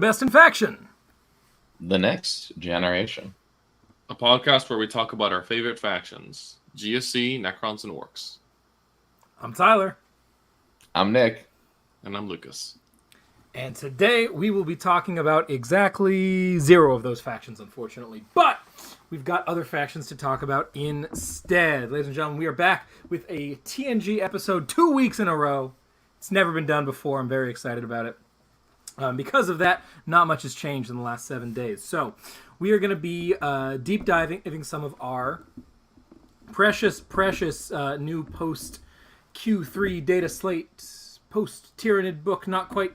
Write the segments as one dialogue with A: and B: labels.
A: Best in Faction,
B: The Next Generation.
C: A podcast where we talk about our favorite factions, GSC, Necrons, and Orcs.
A: I'm Tyler.
B: I'm Nick.
C: And I'm Lucas.
A: And today we will be talking about exactly 0 of those factions, unfortunately. But we've got other factions to talk about instead. Ladies and gentlemen, we are back with a TNG episode 2 weeks in a row. It's never been done before. I'm very excited about it. Because of that, not much has changed in the last 7 days. So we are going to be deep diving some of our precious new post Q3 data slate, post Tyranid book, not quite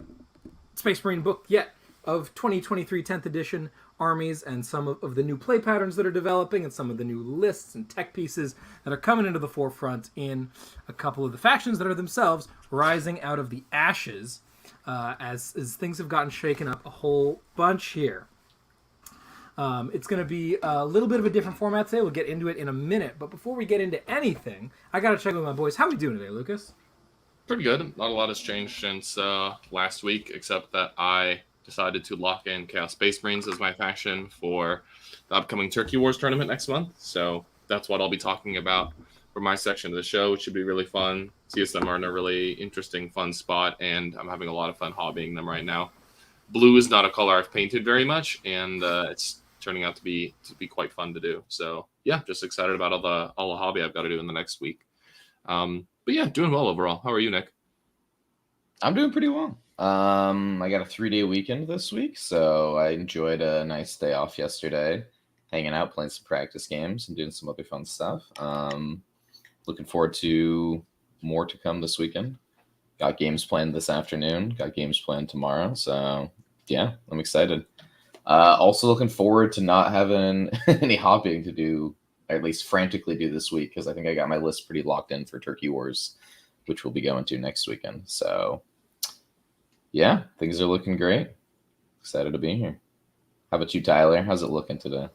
A: Space Marine book yet, of 2023 10th edition armies, and some of the new play patterns that are developing, and some of the new lists and tech pieces that are coming into the forefront in a couple of the factions that are themselves rising out of the ashes as things have gotten shaken up a whole bunch here. It's going to be a little bit of a different format today. We'll get into it in a minute, but before we get into anything, I got to check with my boys. How are we doing today, Lucas?
C: Pretty good. Not a lot has changed since last week, except that I decided to lock in Chaos Space Marines as my faction for the upcoming Turkey Wars tournament next month. So that's what I'll be talking about for my section of the show. It should be really fun. CSM are in a really interesting, fun spot, and I'm having a lot of fun hobbying them right now. Blue is not a color I've painted very much, and it's turning out to be quite fun to do. So yeah, just excited about all the hobby I've got to do in the next week. But yeah, doing well overall. How are you, Nick?
B: I'm doing pretty well. I got a 3-day weekend this week, so I enjoyed a nice day off yesterday, hanging out, playing some practice games, and doing some other fun stuff. Looking forward to more to come this weekend. Got games planned this afternoon, got games planned tomorrow, so yeah, I'm excited. Also looking forward to not having any hobbying to do, or at least frantically do this week, because I think I got my list pretty locked in for Turkey Wars, which we'll be going to next weekend. So yeah, things are looking great. Excited to be here. How about you, Tyler? How's it looking today?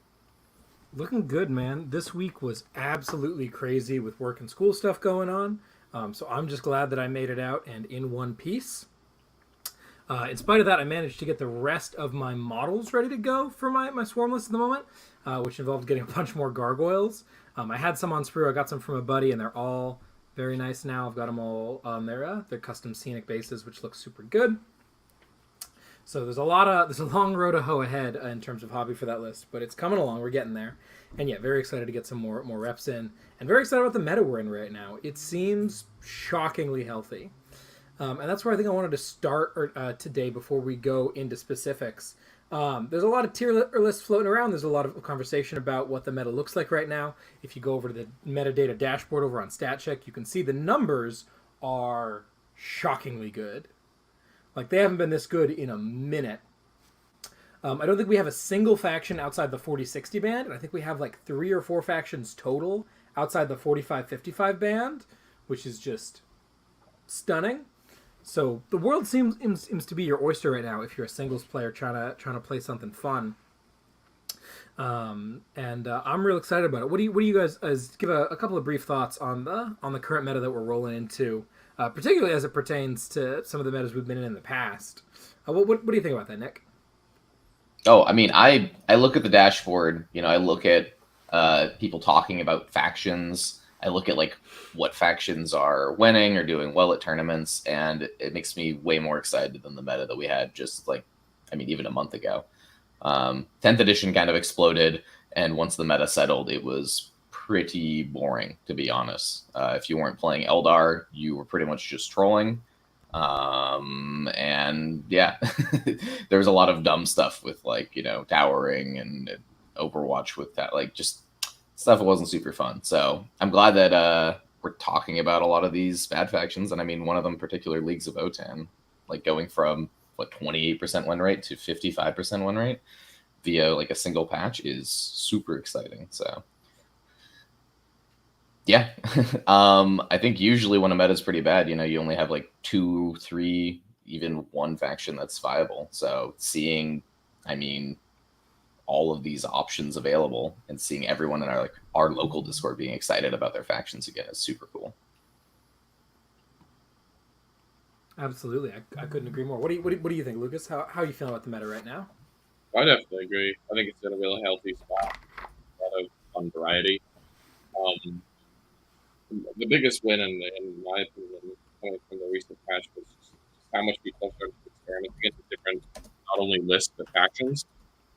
A: Looking good, man. This week was absolutely crazy with work and school stuff going on. So I'm just glad that I made it out and in one piece. In spite of that, I managed to get the rest of my models ready to go for my swarm list at the moment, which involved getting a bunch more gargoyles. I had some on sprue. I got some from a buddy, and they're all very nice now. I've got them all on their custom scenic bases, which looks super good. So there's a long road to hoe ahead in terms of hobby for that list, but it's coming along. We're getting there, and yeah, very excited to get some more reps in, and very excited about the meta we're in right now. It seems shockingly healthy. And that's where I think I wanted to start today before we go into specifics. There's a lot of tier lists floating around. There's a lot of conversation about what the meta looks like right now. If you go over to the metadata dashboard over on StatCheck, you can see the numbers are shockingly good. Like, they haven't been this good in a minute. I don't think we have a single faction outside the 40-60 band, and I think we have like 3 or 4 factions total outside the 45-55 band, which is just stunning. So the world seems to be your oyster right now if you're a singles player trying to play something fun. And I'm real excited about it. What do you guys give a couple of brief thoughts on the current meta that we're rolling into, particularly as it pertains to some of the metas we've been in the past? What do you think about that, Nick?
B: Oh, I mean, I look at the dashboard. I look at people talking about factions. I look at like what factions are winning or doing well at tournaments, and it makes me way more excited than the meta that we had just even a month ago. 10th edition kind of exploded, and once the meta settled, it was pretty boring, to be honest. If you weren't playing Eldar, you were pretty much just trolling. And yeah, there was a lot of dumb stuff with towering and Overwatch with that, just stuff that wasn't super fun. So I'm glad that we're talking about a lot of these bad factions. And I mean, one of them particular Leagues of Votann, going from 28% win rate to 55% win rate via a single patch is super exciting. So yeah, I think usually when a meta is pretty bad, you only have 2, 3, even one faction that's viable. So seeing, all of these options available and seeing everyone in our local Discord being excited about their factions again is super cool.
A: Absolutely, I couldn't agree more. What do you think, Lucas? How are you feeling about the meta right now?
C: I definitely agree. I think it's in a really healthy spot. A lot of fun variety. Um, the biggest win, in my opinion, coming from the recent patch was just how much people started experimenting into different, not only lists but factions.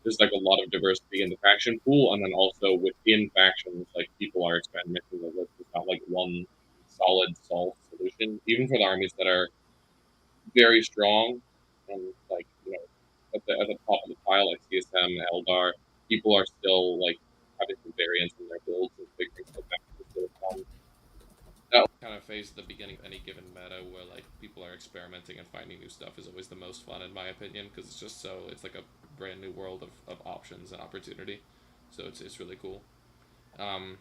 C: There's like a lot of diversity in the faction pool, and then also within factions, like people are experimenting. The list is not like one solid solved solution. Even for the armies that are very strong and like at the top of the pile, like CSM, Eldar, people are still like having some variance in their builds and figuring stuff out. It's really fun. That kind of phase at the beginning of any given meta where like people are experimenting and finding new stuff is always the most fun in my opinion, because it's just it's like a brand new world of options and opportunity. So it's really cool. Um,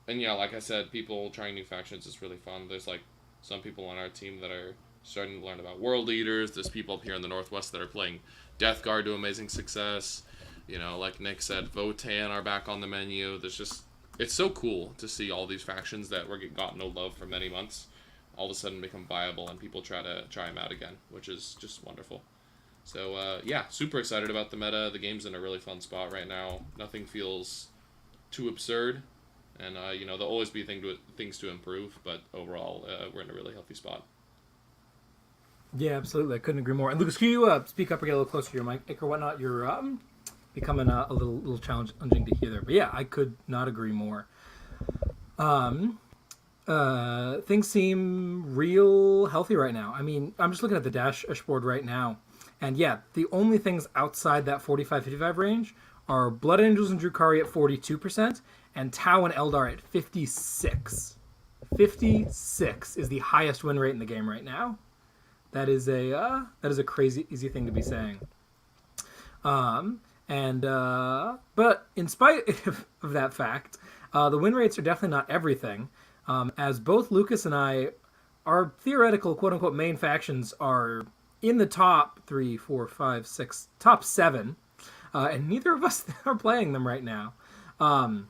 C: and yeah, like I said, people trying new factions is really fun. There's like some people on our team that are starting to learn about world leaders. There's people up here in the northwest that are playing Death Guard to amazing success. Like Nick said, Votann are back on the menu. It's so cool to see all these factions that got no love for many months all of a sudden become viable and people try them out again, which is just wonderful. So yeah, super excited about the meta. The game's in a really fun spot right now. Nothing feels too absurd, and there'll always be things to improve, but overall, we're in a really healthy spot.
A: Yeah, absolutely. I couldn't agree more. And Lucas, can you speak up or get a little closer to your mic or whatnot? You're becoming a little challenging to hear there. But yeah, I could not agree more. Things seem real healthy right now. I mean, I'm just looking at the dashboard right now. And yeah, the only things outside that 45-55 range are Blood Angels and Drukhari at 42% and Tau and Eldar at 56. 56 is the highest win rate in the game right now. That is a crazy easy thing to be saying. But in spite of that fact, the win rates are definitely not everything. As both Lucas and I, our theoretical quote unquote main factions are in the top 3, 4, 5, 6, top 7, and neither of us are playing them right now. So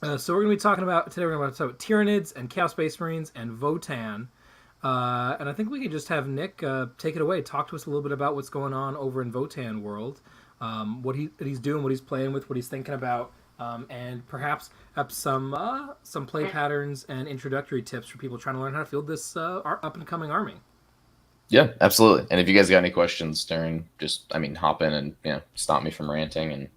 A: we're going to be talking about today. We're going to talk about Tyranids and Chaos Space Marines and Votann. And I think we could just have Nick take it away. Talk to us a little bit about what's going on over in Votann world, what he's doing, what he's playing with, what he's thinking about, and perhaps have some play patterns and introductory tips for people trying to learn how to field this up and coming army.
B: Yeah, absolutely. And if you guys got any questions during, hop in and stop me from ranting and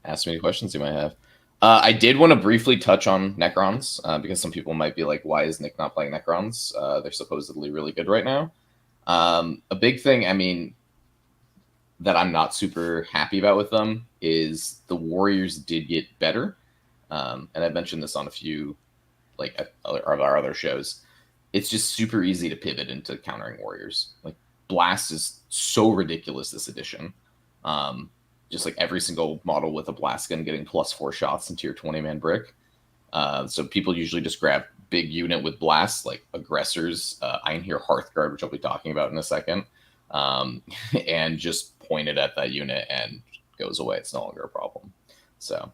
B: ask me any questions you might have. I did want to briefly touch on Necrons because some people might be like, why is Nick not playing Necrons? They're supposedly really good right now. A big thing, that I'm not super happy about with them is the Warriors did get better. And I've mentioned this on a few of our other shows. It's just super easy to pivot into countering Warriors. Like Blast is so ridiculous this edition. Just like every single model with a blast gun getting +4 shots into your 20-man brick. So people usually just grab big unit with blasts, like aggressors, Ironhear Hearthguard, which I'll be talking about in a second, and just point it at that unit and goes away. It's no longer a problem. So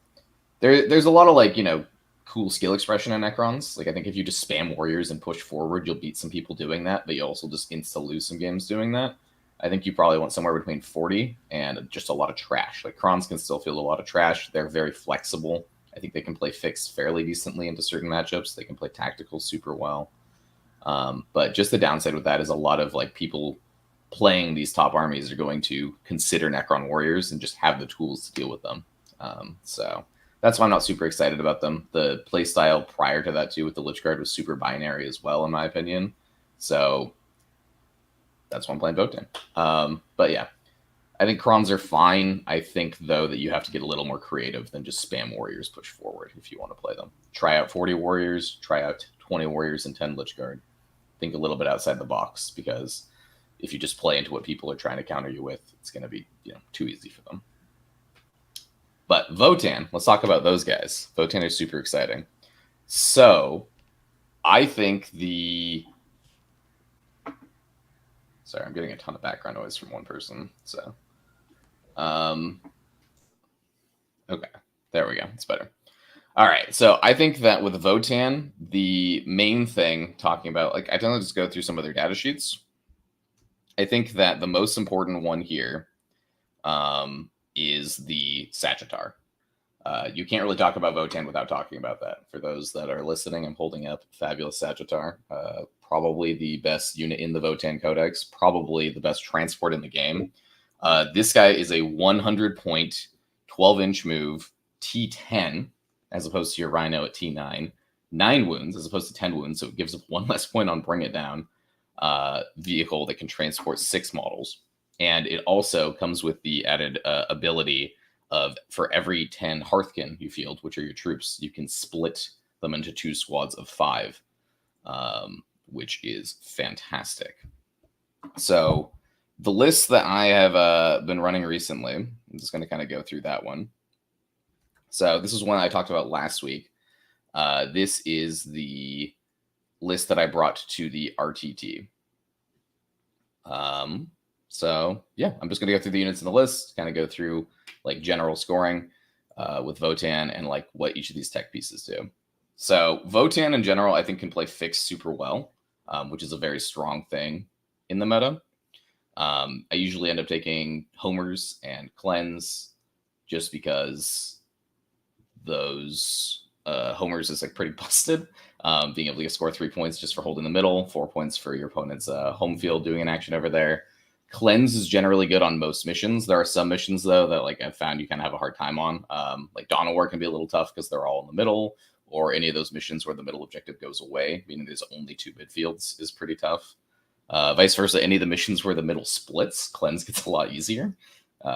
B: there's a lot of cool skill expression in Necrons. Like I think if you just spam Warriors and push forward, you'll beat some people doing that, but you also just insta-lose some games doing that. I think you probably want somewhere between 40 and just a lot of trash. Like Krons can still feel a lot of trash. They're very flexible. I think they can play fixed fairly decently into certain matchups. They can play tactical super well. But just the downside with that is a lot of people playing these top armies are going to consider Necron Warriors and just have the tools to deal with them. So that's why I'm not super excited about them. The playstyle prior to that too with the Lich Guard was super binary as well, in my opinion. So that's why I'm playing Votann. But yeah, I think Krons are fine. I think, though, that you have to get a little more creative than just spam Warriors push forward if you want to play them. Try out 40 Warriors, try out 20 Warriors and 10 Lich Guard. Think a little bit outside the box, because if you just play into what people are trying to counter you with, it's going to be too easy for them. But Votann, let's talk about those guys. Votann is super exciting. So I think Sorry, I'm getting a ton of background noise from one person. So, okay, there we go. It's better. All right, so I think that with Votann, the main thing talking about, like, I don't know, just go through some of their data sheets. I think that the most important one here is the Sagittar. You can't really talk about Votann without talking about that. For those that are listening, I'm holding up fabulous Sagittar. Probably the best unit in the Votann Codex. Probably the best transport in the game. This guy is a 100-point, 12-inch move, T10, as opposed to your Rhino at T9. 9 wounds as opposed to 10 wounds, so it gives up 1 less point on Bring It Down. Vehicle that can transport 6 models. And it also comes with the added ability of, for every 10 Hearthkin you field, which are your troops, you can split them into 2 squads of 5, which is fantastic. So the list that I have been running recently, I'm just going to kind of go through that one. So this is one I talked about last week. This is the list that I brought to the RTT. So yeah, I'm just going to go through the units in the list, kind of go through like general scoring with Votann and like what each of these tech pieces do. So Votann in general, I think, can play Fix super well, which is a very strong thing in the meta. I usually end up taking Homers and Cleanse just because those Homers is like pretty busted. Being able to score 3 points just for holding the middle, 4 points for your opponent's home field doing an action over there. Cleanse is generally good on most missions. There are some missions, though, that like I've found you kind of have a hard time on. Like Dawn of War can be a little tough because they're all in the middle, or any of those missions where the middle objective goes away, meaning there's only 2 midfields, is pretty tough. Vice versa, any of the missions where the middle splits, Cleanse gets a lot easier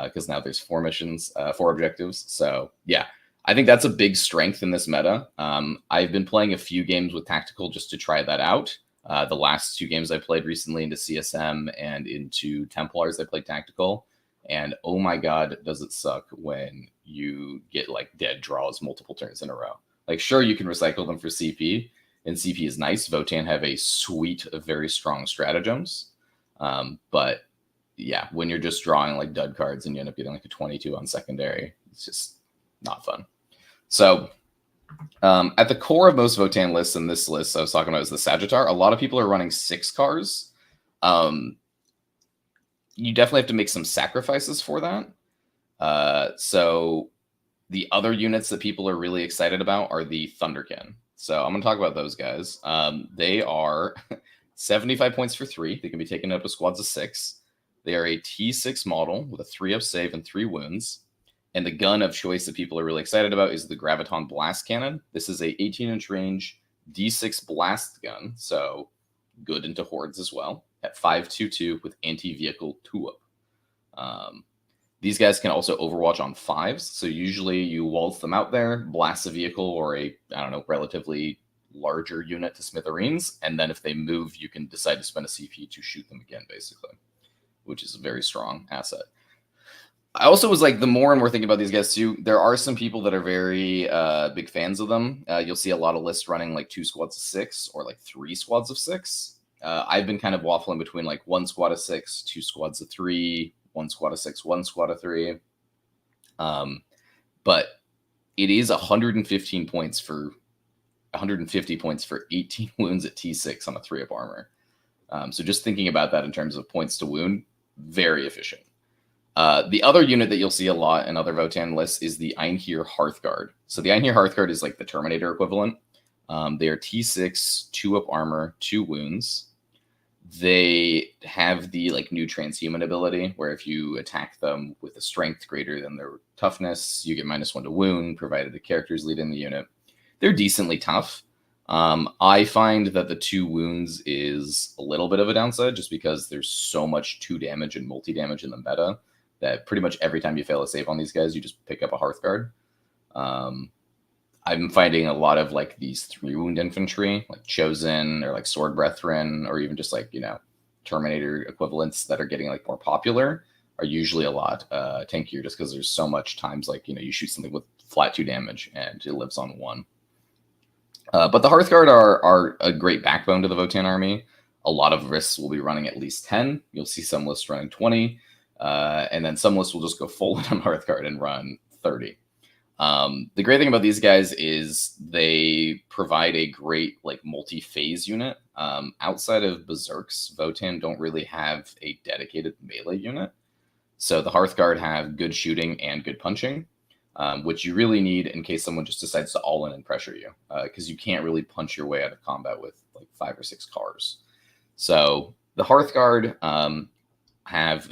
B: because now there's 4 missions, 4 objectives. So yeah, I think that's a big strength in this meta. I've been playing a few games with Tactical just to try that out. The last 2 games I played recently into CSM and into Templars, I played Tactical. And oh my god, does it suck when you get like dead draws multiple turns in a row. Like sure, you can recycle them for CP, and CP is nice. Votann have a suite of very strong stratagems. But yeah, when you're just drawing like dud cards and you end up getting like a 22 on secondary, it's just not fun. So at the core of most Votann lists, and this list I was talking about is the Sagittar. A lot of people are running 6 cars. You definitely have to make some sacrifices for that. So the other units that people are really excited about are the Thunderkin. So I'm going to talk about those guys. They are 75 points for 3. They can be taken up with squads of 6. They are a T6 model with a 3-up save and 3 wounds. And the gun of choice that people are really excited about is the Graviton Blast Cannon. This is a 18-inch range D6 blast gun, so good into hordes as well, at 5.22 with anti-vehicle 2-up. These guys can also overwatch on 5s, so usually you waltz them out there, blast a vehicle or a, I don't know, relatively larger unit to smithereens, and then if they move, you can decide to spend a CP to shoot them again, basically, which is a very strong asset. I also was like, the more and more thinking about these guys too, there are some people that are very big fans of them. You'll see a lot of lists running like 2 squads of 6 or like 3 squads of 6. I've been kind of waffling between like 1 squad of 6, 2 squads of 3, 1 squad of 6, 1 squad of 3. But it is 115 points for 150 points for 18 wounds at T6 on a 3-up armor. So just thinking about that in terms of points to wound, very efficient. The other unit that you'll see a lot in other Votann lists is the Einhir Hearthguard. So the Einhir Hearthguard is like the Terminator equivalent. They are T6, 2-up armor, 2 wounds. They have the like new transhuman ability where if you attack them with a strength greater than their toughness, you get -1 to wound, provided the characters lead in the unit. They're decently tough. I find that the 2 wounds is a little bit of a downside just because there's so much 2 damage and multi-damage in the meta that pretty much every time you fail a save on these guys, you just pick up a Hearthguard. I'm finding a lot of like these 3-wound infantry, like Chosen or like Sword Brethren, or even just like, you know, Terminator equivalents that are getting like more popular are usually a lot tankier just because there's so much times like, you know, you shoot something with flat 2 damage and it lives on 1. But the Hearthguard are a great backbone to the Votann army. A lot of lists will be running at least 10. You'll see some lists running 20. And then some lists will just go full on Hearthguard and run 30. The great thing about these guys is they provide a great like multi-phase unit. Outside of Berserks, Votann don't really have a dedicated melee unit. So the Hearthguard have good shooting and good punching, which you really need in case someone just decides to all in and pressure you, because you can't really punch your way out of combat with like 5 or 6 cars. So the Hearthguard have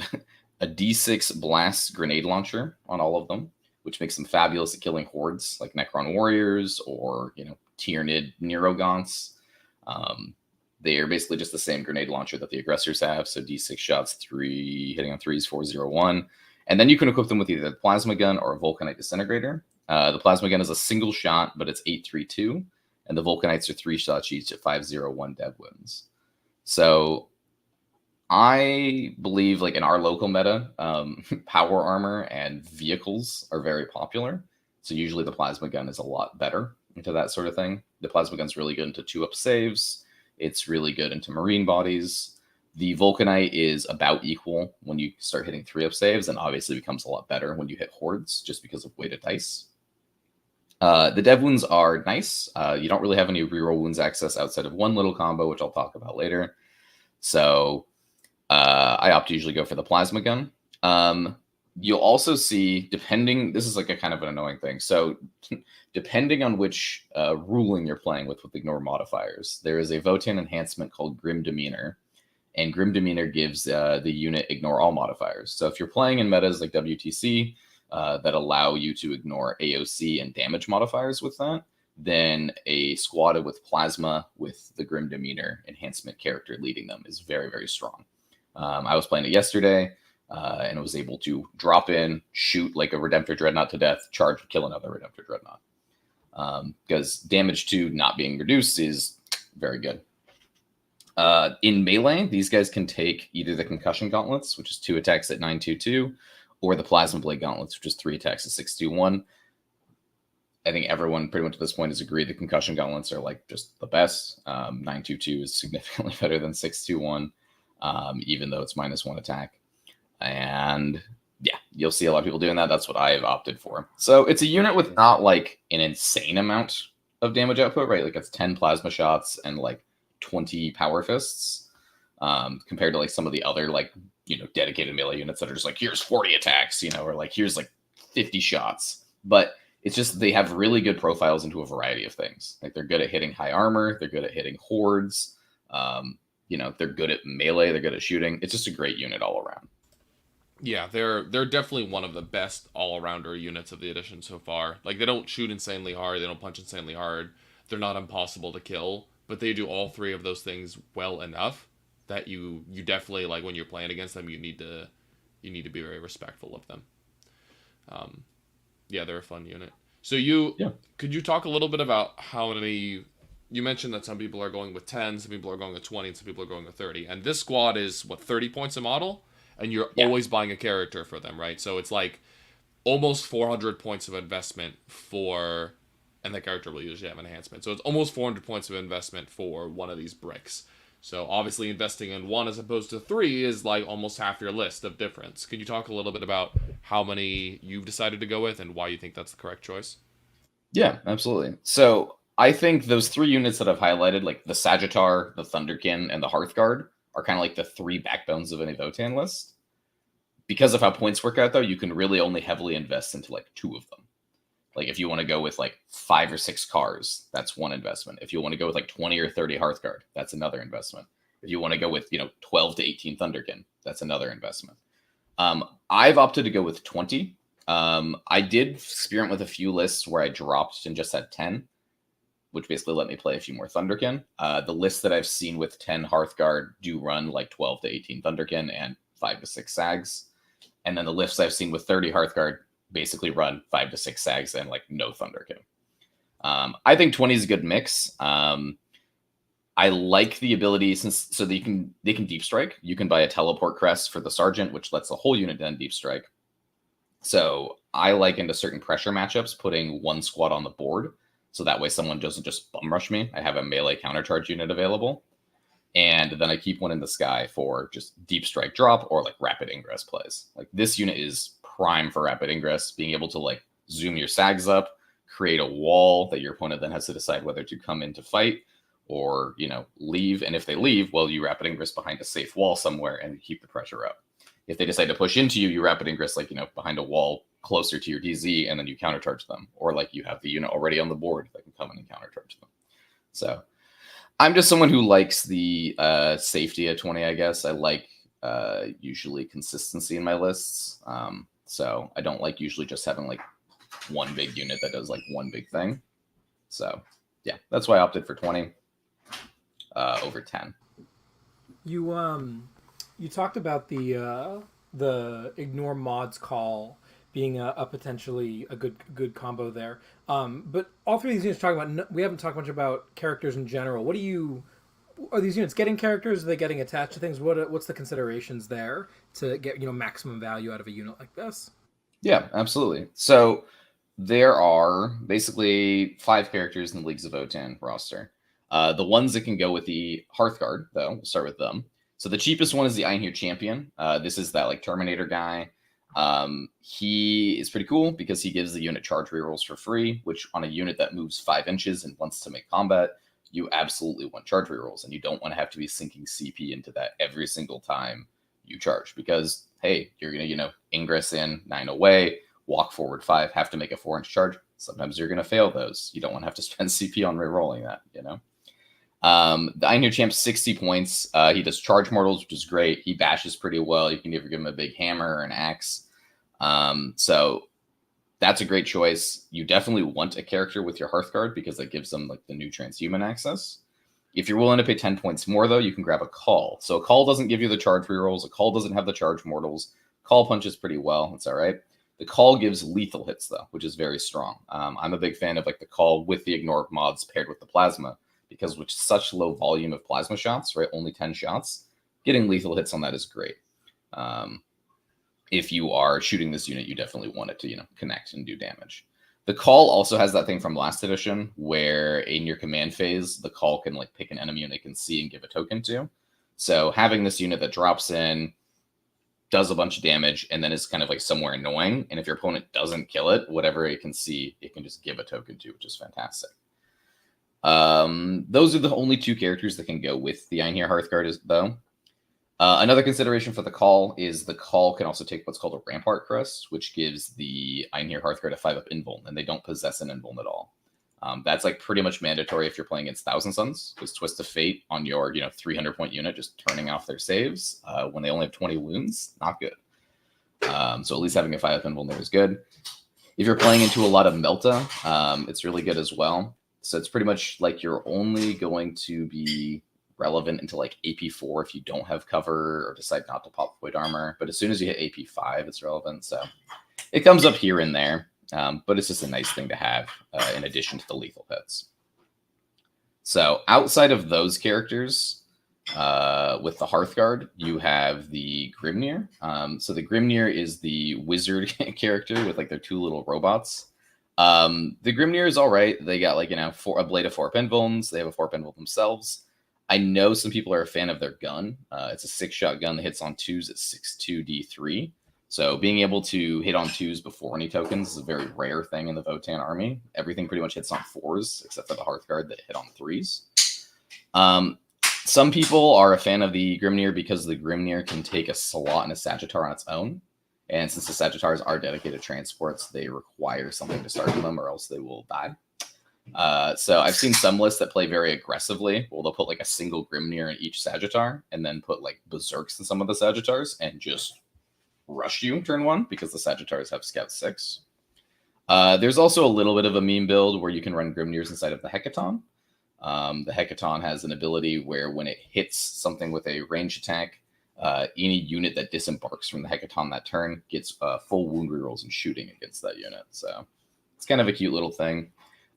B: a D6 blast grenade launcher on all of them, which makes them fabulous at killing hordes like Necron warriors or Tyranid Nerogaunts. They are basically just the same grenade launcher that the aggressors have. So D6 shots, 3 hitting on 3s, 401. And then you can equip them with either the plasma gun or a Vulcanite disintegrator. The plasma gun is a single shot, but it's 832, and the Vulcanites are 3 shots each at 501 dev wounds. So I believe, like in our local meta, power armor and vehicles are very popular. So usually the plasma gun is a lot better into that sort of thing. The plasma gun's really good into 2-up saves. It's really good into marine bodies. The Vulcanite is about equal when you start hitting 3-up saves, and obviously becomes a lot better when you hit hordes, just because of weighted dice. The dev wounds are nice. You don't really have any reroll wounds access outside of one little combo, which I'll talk about later. So I opt to usually go for the plasma gun. You'll also see, this is like a kind of an annoying thing. So depending on which ruling you're playing with ignore modifiers, there is a Votann enhancement called Grim Demeanor. And Grim Demeanor gives the unit ignore all modifiers. So if you're playing in metas like WTC that allow you to ignore AOC and damage modifiers with that, then a squad with plasma with the Grim Demeanor enhancement character leading them is very, very strong. I was playing it yesterday, and I was able to drop in, shoot like a Redemptor Dreadnought to death, charge, kill another Redemptor Dreadnought. Because damage to not being reduced is very good. In melee, these guys can take either the Concussion Gauntlets, which is 2 attacks at 922, or the Plasma Blade Gauntlets, which is 3 attacks at 621. I think everyone pretty much at this point has agreed the Concussion Gauntlets are like just the best. 922 is significantly better than 621, even though it's -1 attack. And yeah, you'll see a lot of people doing that. That's what I've opted for. So it's a unit with not like an insane amount of damage output, right? Like it's 10 plasma shots and like 20 power fists, compared to like some of the other like dedicated melee units that are just like here's 40 attacks, or like here's like 50 shots. But it's just they have really good profiles into a variety of things. Like they're good at hitting high armor, they're good at hitting hordes, they're good at melee, they're good at shooting. It's just a great unit all around.
C: Yeah, they're definitely one of the best all-arounder units of the edition so far. Like they don't shoot insanely hard, they don't punch insanely hard, they're not impossible to kill, but they do all 3 of those things well enough that you definitely, like when you're playing against them, you need to be very respectful of them. Yeah, they're a fun unit. So could you talk a little bit about how many? You mentioned that some people are going with 10, some people are going with 20, and some people are going with 30. And this squad is 30 points a model, and you're always buying a character for them, right? So it's like almost 400 points of investment for, and the character will usually have enhancement. So it's almost 400 points of investment for one of these bricks. So obviously investing in 1 as opposed to 3 is like almost half your list of difference. Can you talk a little bit about how many you've decided to go with and why you think that's the correct choice?
B: Yeah, absolutely. So I think those 3 units that I've highlighted, like the Sagittar, the Thunderkin, and the Hearthguard, are kind of like the 3 backbones of any Votann list. Because of how points work out, though, you can really only heavily invest into like 2 of them. Like if you want to go with like 5 or 6 cars, that's 1 investment. If you want to go with like 20 or 30 Hearthguard, that's another investment. If you want to go with 12 to 18 Thunderkin, that's another investment. I've opted to go with 20. I did experiment with a few lists where I dropped and just had 10, which basically let me play a few more Thunderkin. The lists that I've seen with 10 Hearthguard do run like 12 to 18 Thunderkin and 5 to 6 Sags. And then the lists I've seen with 30 Hearthguard basically run 5 to 6 Sags and like no Thunderkin. I think 20 is a good mix. I like the ability so they can deep strike. You can buy a teleport crest for the sergeant, which lets the whole unit then deep strike. So I like into certain pressure matchups putting 1 squad on the board, so that way someone doesn't just bum rush me. I have a melee countercharge unit available, and then I keep 1 in the sky for just deep strike drop or like rapid ingress plays. Like this unit is prime for rapid ingress, being able to like zoom your sags up, create a wall that your opponent then has to decide whether to come in to fight or, leave. And if they leave, well, you rapid ingress behind a safe wall somewhere and keep the pressure up. If they decide to push into you, you rapid ingress behind a wall closer to your DZ, and then you countercharge them. Or you have the unit already on the board that can come in and countercharge them. So I'm just someone who likes the safety at 20, I guess. I like usually consistency in my lists. So I don't like usually just having one big unit that does one big thing. So yeah, that's why I opted for 20 over 10.
A: You talked about the ignore mods call being a potentially a good combo there. But all three of these units we're talking about, we haven't talked much about characters in general. Are these units getting characters? Are they getting attached to things? What's the considerations there to get maximum value out of a unit like this?
B: Yeah, absolutely. So there are basically 5 characters in the Leagues of Votann roster. The ones that can go with the Hearthguard, though, we'll start with them. So the cheapest one is the Einherjar Champion. This is that Terminator guy. He is pretty cool because he gives the unit charge rerolls for free, which on a unit that moves 5 inches and wants to make combat, you absolutely want charge rerolls, and you don't want to have to be sinking CP into that every single time you charge because, hey, you're going to, ingress in, 9 away, walk forward 5, have to make a 4-inch charge. Sometimes you're going to fail those. You don't want to have to spend CP on rerolling that, The Einherjar Champ's 60 points. He does charge mortals, which is great. He bashes pretty well. You can either give him a big hammer or an axe. So that's a great choice. You definitely want a character with your Hearthguard because that gives them the new transhuman access. If you're willing to pay 10 points more, though, you can grab a Call. So a Call doesn't give you the charge rerolls. A Call doesn't have the charge mortals. Call punches pretty well. That's all right. The Call gives lethal hits, though, which is very strong. I'm a big fan of the Call with the ignore mods paired with the plasma because with such low volume of plasma shots, right, only 10 shots, getting lethal hits on that is great. If you are shooting this unit, you definitely want it to, connect and do damage. The Call also has that thing from last edition where in your command phase, the Call can pick an enemy unit it can see and give a token to. So having this unit that drops in, does a bunch of damage, and then is kind of somewhere annoying. And if your opponent doesn't kill it, whatever it can see, it can just give a token to, which is fantastic. Those are the only 2 characters that can go with the Einherjar Hearthguard, though. Another consideration for the Call is the Call can also take what's called a Rampart Crest, which gives the Einherjar Hearthguard a 5-up invuln, and they don't possess an invuln at all. That's pretty much mandatory if you're playing against Thousand Suns, because Twist of Fate on your 300-point unit just turning off their saves when they only have 20 wounds, not good. So at least having a 5-up invuln there is good. If you're playing into a lot of Melta, it's really good as well. So it's pretty much you're only going to be relevant into AP4 if you don't have cover or decide not to pop void armor. But as soon as you hit AP5, it's relevant. So it comes up here and there, but it's just a nice thing to have in addition to the lethal hits. So outside of those characters, with the Hearthguard, you have the Grimnir. So the Grimnir is the wizard character with their 2 little robots. The Grimnir is all right. They got a blade of 4 pinvulns. They have a 4 pinvuln themselves. I know some people are a fan of their gun. It's a 6-shot gun that hits on 2s at 6/2 D3. So being able to hit on 2s before any tokens is a very rare thing in the Votann army. Everything pretty much hits on 4s, except for the Hearthguard that hit on 3s. Some people are a fan of the Grimnir because the Grimnir can take a Slot and a Sagittar on its own. And since the Sagittars are dedicated transports, they require something to start them or else they will die. So I've seen some lists that play very aggressively. Well, they'll put a single Grimnir in each Sagittar and then put Berserks in some of the Sagittars and just rush you turn 1 because the Sagittars have Scout 6. There's also a little bit of a meme build where you can run Grimnirs inside of the Hecaton. The Hecaton has an ability where when it hits something with a range attack, any unit that disembarks from the Hecaton that turn gets full wound rerolls and shooting against that unit. So it's kind of a cute little thing.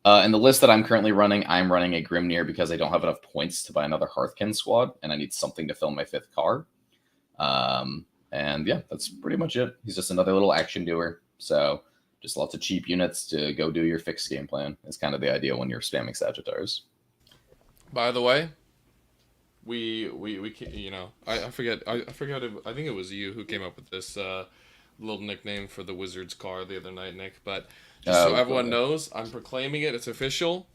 B: And the list that I'm currently running, I'm running a Grimnir because I don't have enough points to buy another Hearthkin squad, and I need something to fill my 5th car. And yeah, that's pretty much it. He's just another little action doer. So just lots of cheap units to go do your fixed game plan is kind of the idea when you're spamming Sagittars.
C: By the way, we I forget I think it was you who came up with this little nickname for the Wizard's car the other night, Nick. But Just so
B: Go
C: everyone
B: ahead.
C: knows, I'm proclaiming it. It's official.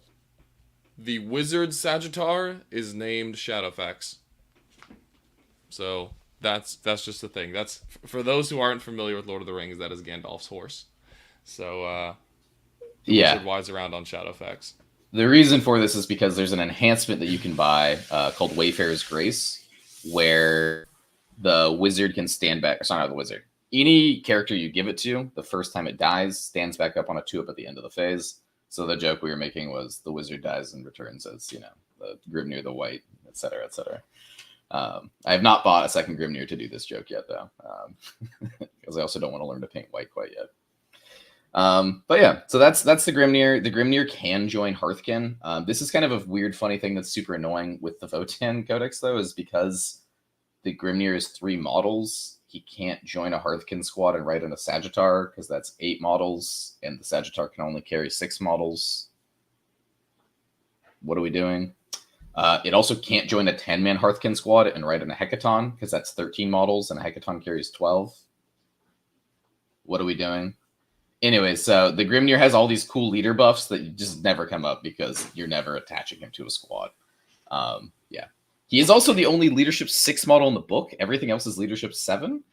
C: The wizard Sagittar is named Shadowfax. So that's just the thing. That's for those who aren't familiar with Lord of the Rings. That is Gandalf's horse. So the wizard rides around on Shadowfax.
B: The reason for this is because there's an enhancement that you can buy called Wayfarer's Grace, where the wizard can stand back. Sorry, not the wizard. Any character you give it to, the first time it dies, stands back up on a 2-up at the end of the phase. So the joke we were making was the wizard dies and returns as, the Grimnir the White, etc., etc. I have not bought a second Grimnir to do this joke yet, though, because I also don't want to learn to paint white quite yet. But yeah, so that's the Grimnir. The Grimnir can join Hearthkin. This is kind of a weird, funny thing that's super annoying with the Votann Codex, though, is because the Grimnir is 3 models. He can't join a Hearthkin squad and ride in a Sagittar because that's 8 models, and the Sagittar can only carry 6 models. What are we doing? It also can't join a 10-man Hearthkin squad and ride in a Hecaton because that's 13 models, and a Hecaton carries 12. What are we doing? Anyway, so the Grimnir has all these cool leader buffs that just never come up because you're never attaching him to a squad. Yeah. He is also the only leadership 6 model in the book. Everything else is leadership 7.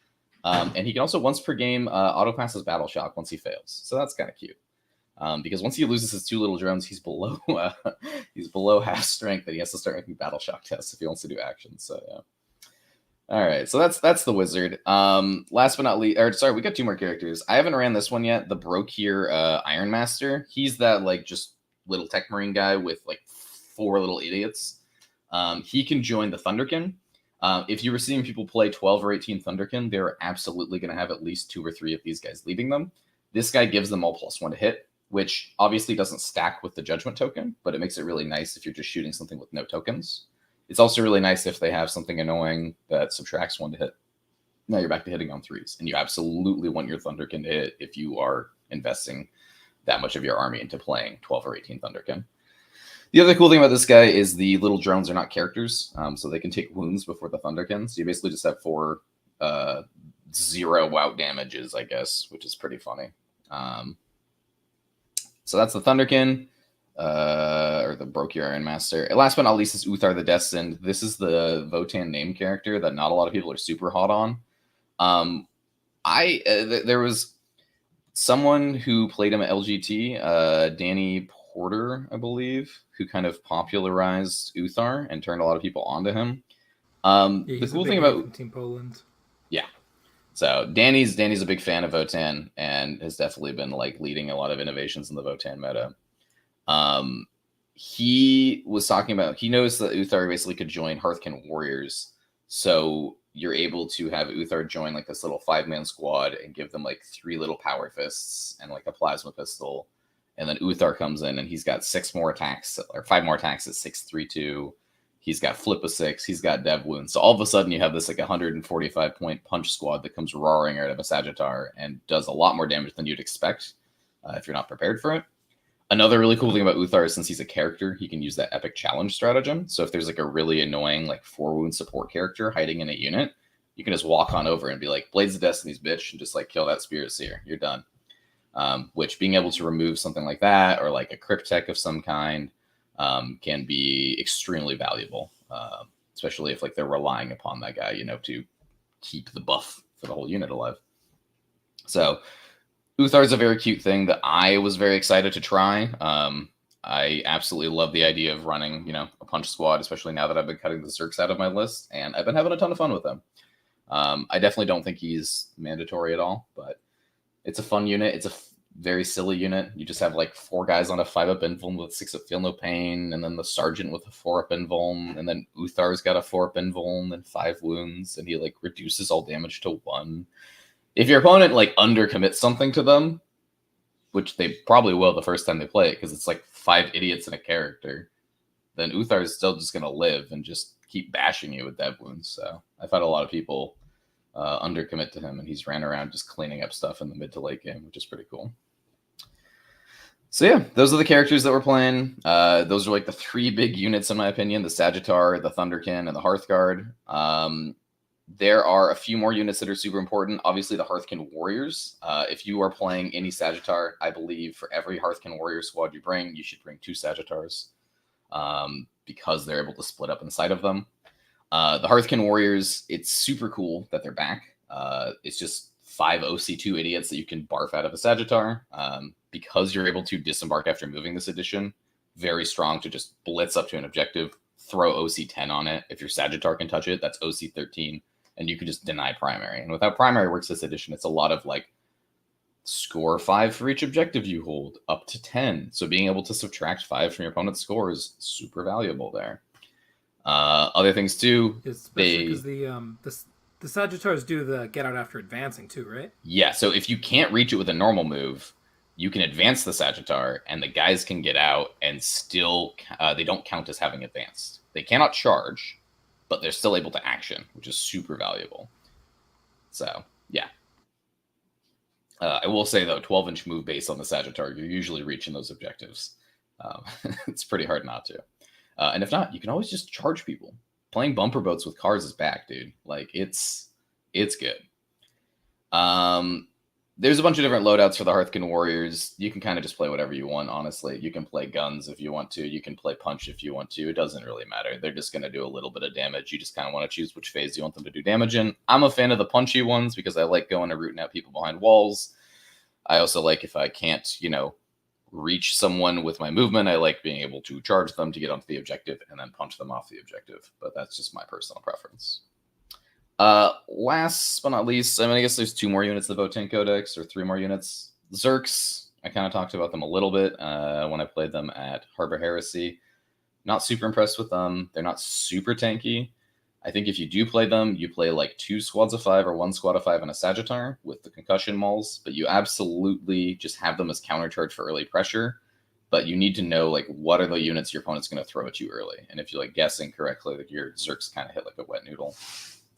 B: And he can also once per game auto pass his battle shock once he fails. So that's kind of cute. Because once he loses his 2 little drones, he's below half strength, and he has to start making battle shock tests if he wants to do actions. So yeah. All right, so that's the wizard. Last but not least, or sorry, we got 2 more characters. I haven't ran this one yet. The Brokir Iron Master. He's that just little tech marine guy with 4 little idiots. He can join the Thunderkin. If you were seeing people play 12 or 18 Thunderkin, they're absolutely going to have at least 2 or 3 of these guys leading them. This guy gives them all +1 to hit, which obviously doesn't stack with the Judgment token, but it makes it really nice if you're just shooting something with no tokens. It's also really nice if they have something annoying that subtracts 1 to hit. Now you're back to hitting on 3s, and you absolutely want your Thunderkin to hit if you are investing that much of your army into playing 12 or 18 Thunderkin. The other cool thing about this guy is the little drones are not characters, so they can take wounds before the Thunderkin. So you basically just have 4 0 out damages, I guess, which is pretty funny. So that's the Thunderkin, or the Brokir Iron Master. And last but not least is Uthar the Destined. This is the Votann name character that not a lot of people are super hot on. There was someone who played him at LGT, Danny Porter, I believe, who kind of popularized Uthar and turned a lot of people onto him. The cool thing about
A: Team Poland.
B: Yeah. So Danny's a big fan of Votann and has definitely been leading a lot of innovations in the Votann meta. He was talking about, he noticed that Uthar basically could join Hearthkin Warriors. So you're able to have Uthar join this little 5-man squad and give them 3 little power fists and a plasma pistol. And then Uthar comes in and he's got 6 more attacks, or 5 more attacks at 6-3-2. He's got flip of 6. He's got dev wounds. So all of a sudden you have this 145 point punch squad that comes roaring out of a Sagittar and does a lot more damage than you'd expect if you're not prepared for it. Another really cool thing about Uthar is since he's a character, he can use that epic challenge stratagem. So if there's a really annoying 4-wound support character hiding in a unit, you can just walk on over and be like, Blades of Destiny's bitch, and just kill that Spirit Seer. You're done. Which being able to remove something like that, or a Cryptek of some kind, can be extremely valuable, especially if they're relying upon that guy, to keep the buff for the whole unit alive. So Uthar is a very cute thing that I was very excited to try. I absolutely love the idea of running, a punch squad, especially now that I've been cutting the Zerks out of my list, and I've been having a ton of fun with them. I definitely don't think he's mandatory at all, but it's a fun unit. It's a very silly unit. You just have 4 guys on a 5-up invuln with 6-up Feel No Pain, and then the Sergeant with a 4-up invuln, and then Uthar's got a 4-up invuln and 5 wounds, and he reduces all damage to 1. If your opponent undercommits something to them, which they probably will the first time they play it, because it's 5 idiots in a character, then Uthar is still just gonna live and just keep bashing you with dev wounds. So I've had a lot of people undercommit to him, and he's ran around just cleaning up stuff in the mid to late game, which is pretty cool. So yeah, those are the characters that we're playing. Those are the 3 big units in my opinion: the Sagittar, the Thunderkin, and the Hearthguard. There are a few more units that are super important. Obviously, the Hearthkin Warriors. If you are playing any Sagittar, I believe for every Hearthkin Warrior squad you bring, you should bring 2 Sagittars because they're able to split up inside of them. The Hearthkin Warriors, it's super cool that they're back. It's just 5 OC2 idiots that you can barf out of a Sagittar because you're able to disembark after moving this edition. Very strong to just blitz up to an objective, throw OC10 on it. If your Sagittar can touch it, that's OC13. And you can just deny primary. And with how primary works this edition, it's a lot of like score 5 for each objective you hold, up to 10. So being able to subtract 5 from your opponent's score is super valuable there. Other things too,
A: especially because the Sagittars do the get out after advancing too, right?
B: Yeah, so if you can't reach it with a normal move, you can advance the Sagittar, and the guys can get out, and still they don't count as having advanced. They cannot charge, but they're still able to action, which is super valuable. So, yeah. I will say, though, 12-inch move based on the Sagittar, you're usually reaching those objectives. It's pretty hard not to. And if not, you can always just charge people. Playing bumper boats with cars is back, dude. Like, it's good. There's a bunch of different loadouts for the Hearthkin Warriors. You can kind of just play whatever you want, honestly. You can play guns if you want to. You can play punch if you want to. It doesn't really matter. They're just going to do a little bit of damage. You just kind of want to choose which phase you want them to do damage in. I'm a fan of the punchy ones because I like going and rooting out people behind walls. I also like if I can't, reach someone with my movement, I like being able to charge them to get onto the objective and then punch them off the objective. But that's just my personal preference. Last but not least, I guess there's 2 more units of the Votann Codex, or 3 more units. Zerks, I kind of talked about them a little bit when I played them at Harbor Heresy. Not super impressed with them. They're not super tanky. I think if you do play them, you play like 2 squads of 5 or 1 squad of 5 and a Sagittar with the concussion mauls, but you absolutely just have them as countercharge for early pressure. But you need to know like what are the units your opponent's going to throw at you early. And if you're guessing correctly, like your Zerks kind of hit like a wet noodle.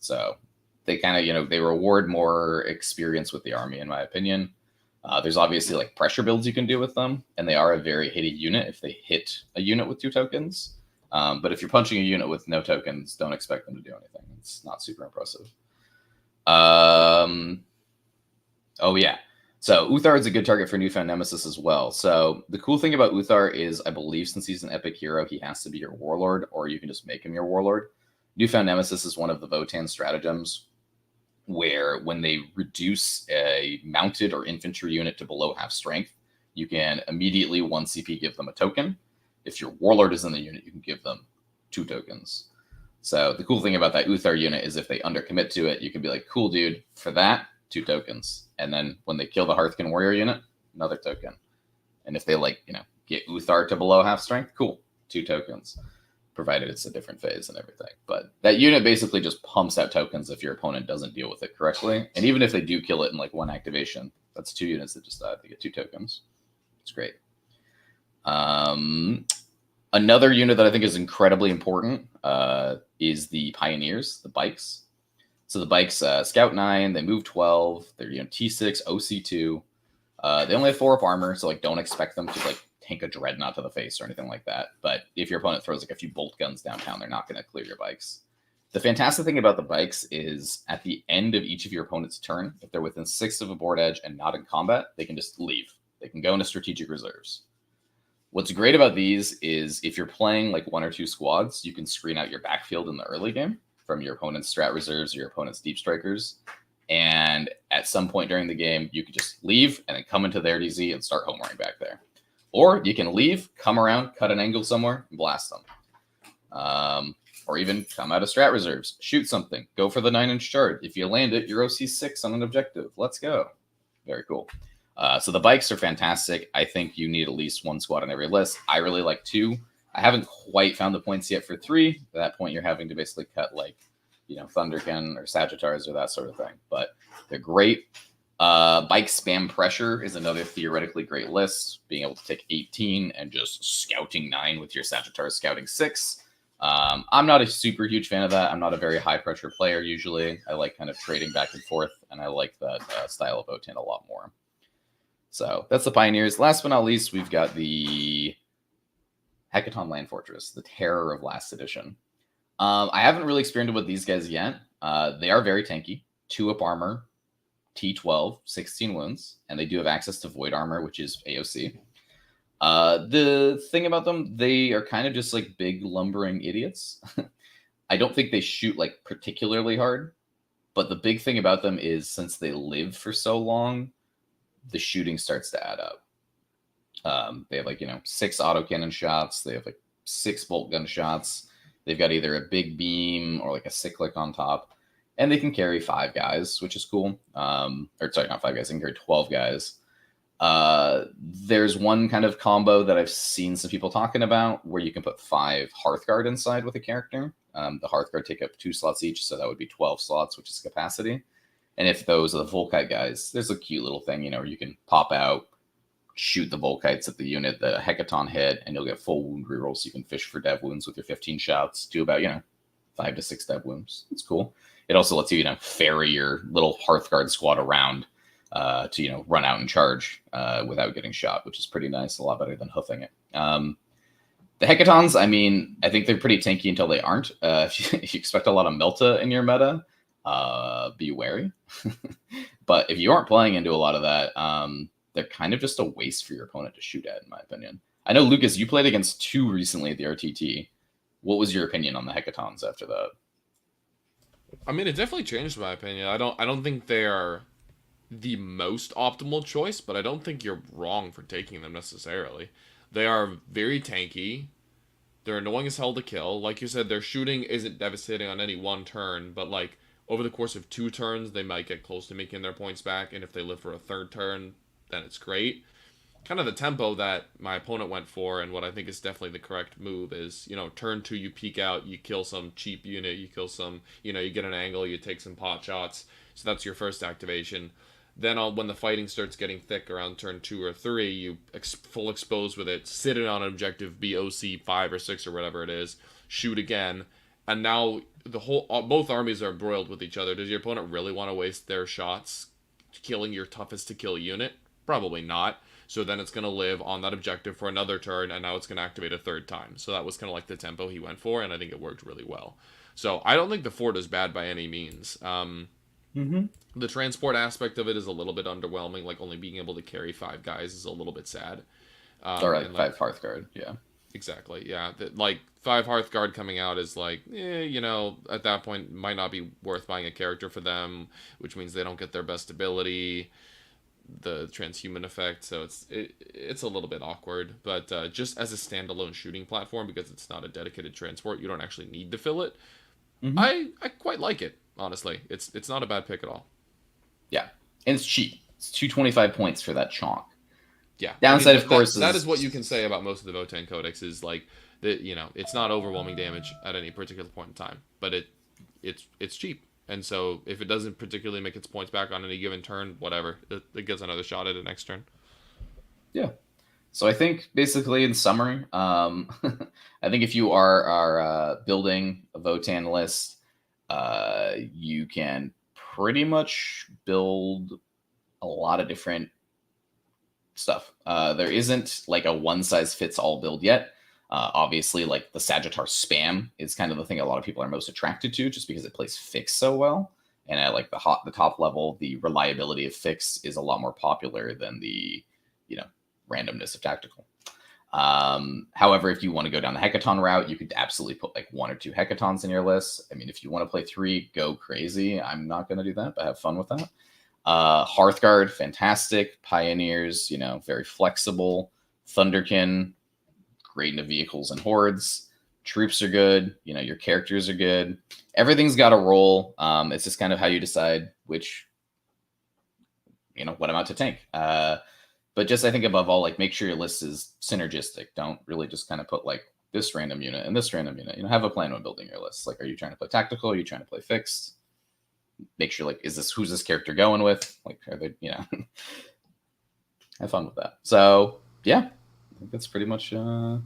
B: So they kind of, they reward more experience with the army, in my opinion. There's obviously like pressure builds you can do with them, and they are a very hitty unit if they hit a unit with 2 tokens. But if you're punching a unit with no tokens, don't expect them to do anything. It's not super impressive. Oh, yeah. So Uthar is a good target for Newfound Nemesis as well. So the cool thing about Uthar is, I believe since he's an epic hero, he has to be your warlord, or you can just make him your warlord. Newfound Nemesis is one of the Votann stratagems where when they reduce a mounted or infantry unit to below half strength, you can immediately 1 CP give them a token. If your warlord is in the unit, you can give them 2 tokens. So the cool thing about that Uthar unit is if they undercommit to it, you can be like, cool, dude, for that, 2 tokens. And then when they kill the Hearthkin Warrior unit, another token. And if they get Uthar to below half strength, cool, 2 tokens. Provided it's a different phase and everything. But that unit basically just pumps out tokens if your opponent doesn't deal with it correctly. And even if they do kill it in 1 activation, that's 2 units that just died. They get 2 tokens. It's great. Another unit that I think is incredibly important is the Pioneers, the bikes. So the bikes, Scout 9, they move 12. They're T6, OC2. They only have 4 up armor, so don't expect them to tank a dreadnought to the face or anything like that. But if your opponent throws a few bolt guns downtown, they're not going to clear your bikes. The fantastic thing about the bikes is at the end of each of your opponent's turn, if they're within 6 of a board edge and not in combat, they can just leave. They can go into strategic reserves. What's great about these is if you're playing 1 or 2 squads, you can screen out your backfield in the early game from your opponent's strat reserves or your opponent's deep strikers. And at some point during the game, you can just leave and then come into their DZ and start homering back there. Or you can leave, come around, cut an angle somewhere, and blast them. Or even come out of strat reserves, shoot something, go for the 9-inch charge. If you land it, you're OC6 on an objective. Let's go. Very cool. So the bikes are fantastic. I think you need at least 1 squad on every list. I really like 2. I haven't quite found the points yet for 3. At that point, you're having to basically cut Thunderkin or Sagittars or that sort of thing. But they're great. Bike spam pressure is another theoretically great list. Being able to take 18 and just scouting 9 with your Sagittars scouting 6. I'm not a super huge fan of that. I'm not a very high pressure player usually. I like kind of trading back and forth, and I like that style of Votann a lot more. So that's the Pioneers. Last but not least, we've got the Hecaton Land Fortress, the terror of last edition. I haven't really experimented with these guys yet. They are very tanky. 2 up armor, T12, 16 wounds, and they do have access to void armor, which is AOC. The thing about them, they are kind of just like big lumbering idiots. I don't think they shoot like particularly hard, but the big thing about them is since they live for so long, the shooting starts to add up. They have like, 6 autocannon shots. They have like 6 bolt gun shots. They've got either a big beam or like a cyclic on top, and they can carry 5 guys, which is cool. Or sorry, not 5 guys. They can carry 12 guys. There's one kind of combo that I've seen some people talking about where you can put 5 Hearthguard inside with a character. The Hearthguard take up 2 slots each, so that would be 12 slots, which is capacity. And if those are the Volkite guys, there's a cute little thing, where you can pop out, shoot the Volkites at the unit that a Hecaton hit, and you'll get full wound rerolls. So you can fish for dev wounds with your 15 shots, do about, 5 to 6 dev wounds. It's cool. It also lets you, ferry your little Hearthguard squad around to, run out and charge without getting shot, which is pretty nice. A lot better than hoofing it. The Hecatons, I think they're pretty tanky until they aren't. If you expect a lot of Melta in your meta, be wary. But if you aren't playing into a lot of that, they're kind of just a waste for your opponent to shoot at, in my opinion. I know, Lucas, you played against 2 recently at the RTT. What was your opinion on the Hecatons after that?
D: It definitely changed my opinion. I don't think they are the most optimal choice, but I don't think you're wrong for taking them necessarily. They are very tanky. They're annoying as hell to kill. Like you said, their shooting isn't devastating on any one turn, but like over the course of 2 turns, they might get close to making their points back, and if they live for a 3rd turn, then it's great. Kind of the tempo that my opponent went for, and what I think is definitely the correct move is, turn 2, you peek out, you kill some cheap unit, you kill some, you get an angle, you take some pot shots. So that's your first activation. Then when the fighting starts getting thick around turn 2 or 3, you full expose with it, sit it on an objective, be OC 5 or 6 or whatever it is, shoot again, and now both armies are embroiled with each other. Does your opponent really want to waste their shots killing your toughest to kill unit? Probably not. So then it's going to live on that objective for another turn, and now it's going to activate a 3rd time. So that was kind of like the tempo he went for, and I think it worked really well. So I don't think the fort is bad by any means. The transport aspect of it is a little bit underwhelming. Like, only being able to carry 5 guys is a little bit sad.
B: All right, 5 Hearthguard, yeah.
D: Exactly, yeah. 5 Hearthguard coming out is like, at that point, might not be worth buying a character for them, which means they don't get their best ability, the transhuman effect, so it's a little bit awkward. But just as a standalone shooting platform, because it's not a dedicated transport, you don't actually need to fill it. I quite like it, honestly. It's not a bad pick at all.
B: Yeah, and it's cheap. It's 225 points for that chonk.
D: Yeah.
B: Downside, of course,
D: that is what you can say about most of the Votann Codex is like that. It's not overwhelming damage at any particular point in time, but it's cheap. And so if it doesn't particularly make its points back on any given turn, whatever, it gets another shot at it next turn.
B: Yeah. So I think basically in summary, I think if you are building a Votann list, you can pretty much build a lot of different stuff. There isn't like a one-size-fits-all build yet. Obviously, like the Sagittar spam is kind of the thing a lot of people are most attracted to, just because it plays fixed so well. And at like the top level, the reliability of fixed is a lot more popular than the randomness of tactical. However, if you want to go down the Hecaton route, you could absolutely put like 1 or 2 Hecatons in your list. If you want to play 3, go crazy. I'm not going to do that, but have fun with that. Hearthguard, fantastic. Pioneers, very flexible. Thunderkin, great into vehicles and hordes. Troops are good. Your characters are good. Everything's got a role. It's just kind of how you decide which, what amount to tank. But just, I think above all, like, make sure your list is synergistic. Don't really just kind of put like this random unit and this random unit. Have a plan when building your list. Like, are you trying to play tactical? Are you trying to play fixed? Make sure, like, who's this character going with? Like, are they, have fun with that. So yeah, I think that's pretty much.
A: Can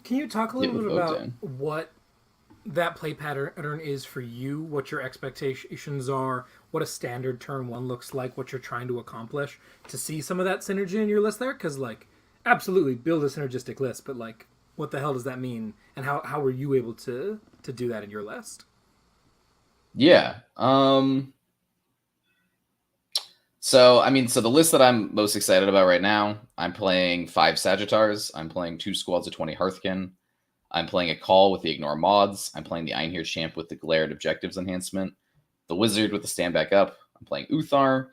A: you talk a little bit about what that play pattern is for you? What your expectations are? What a standard turn 1 looks like? What you're trying to accomplish to see some of that synergy in your list there? Because like, absolutely build a synergistic list, but like, what the hell does that mean? And how were you able to do that in your list?
B: Yeah. So the list that I'm most excited about right now, I'm playing 5 Sagittars. I'm playing 2 squads of 20 Hearthkin. I'm playing a Call with the Ignore mods. I'm playing the Einhir Champ with the Glared Objectives enhancement. The Wizard with the Stand Back Up. I'm playing Uthar.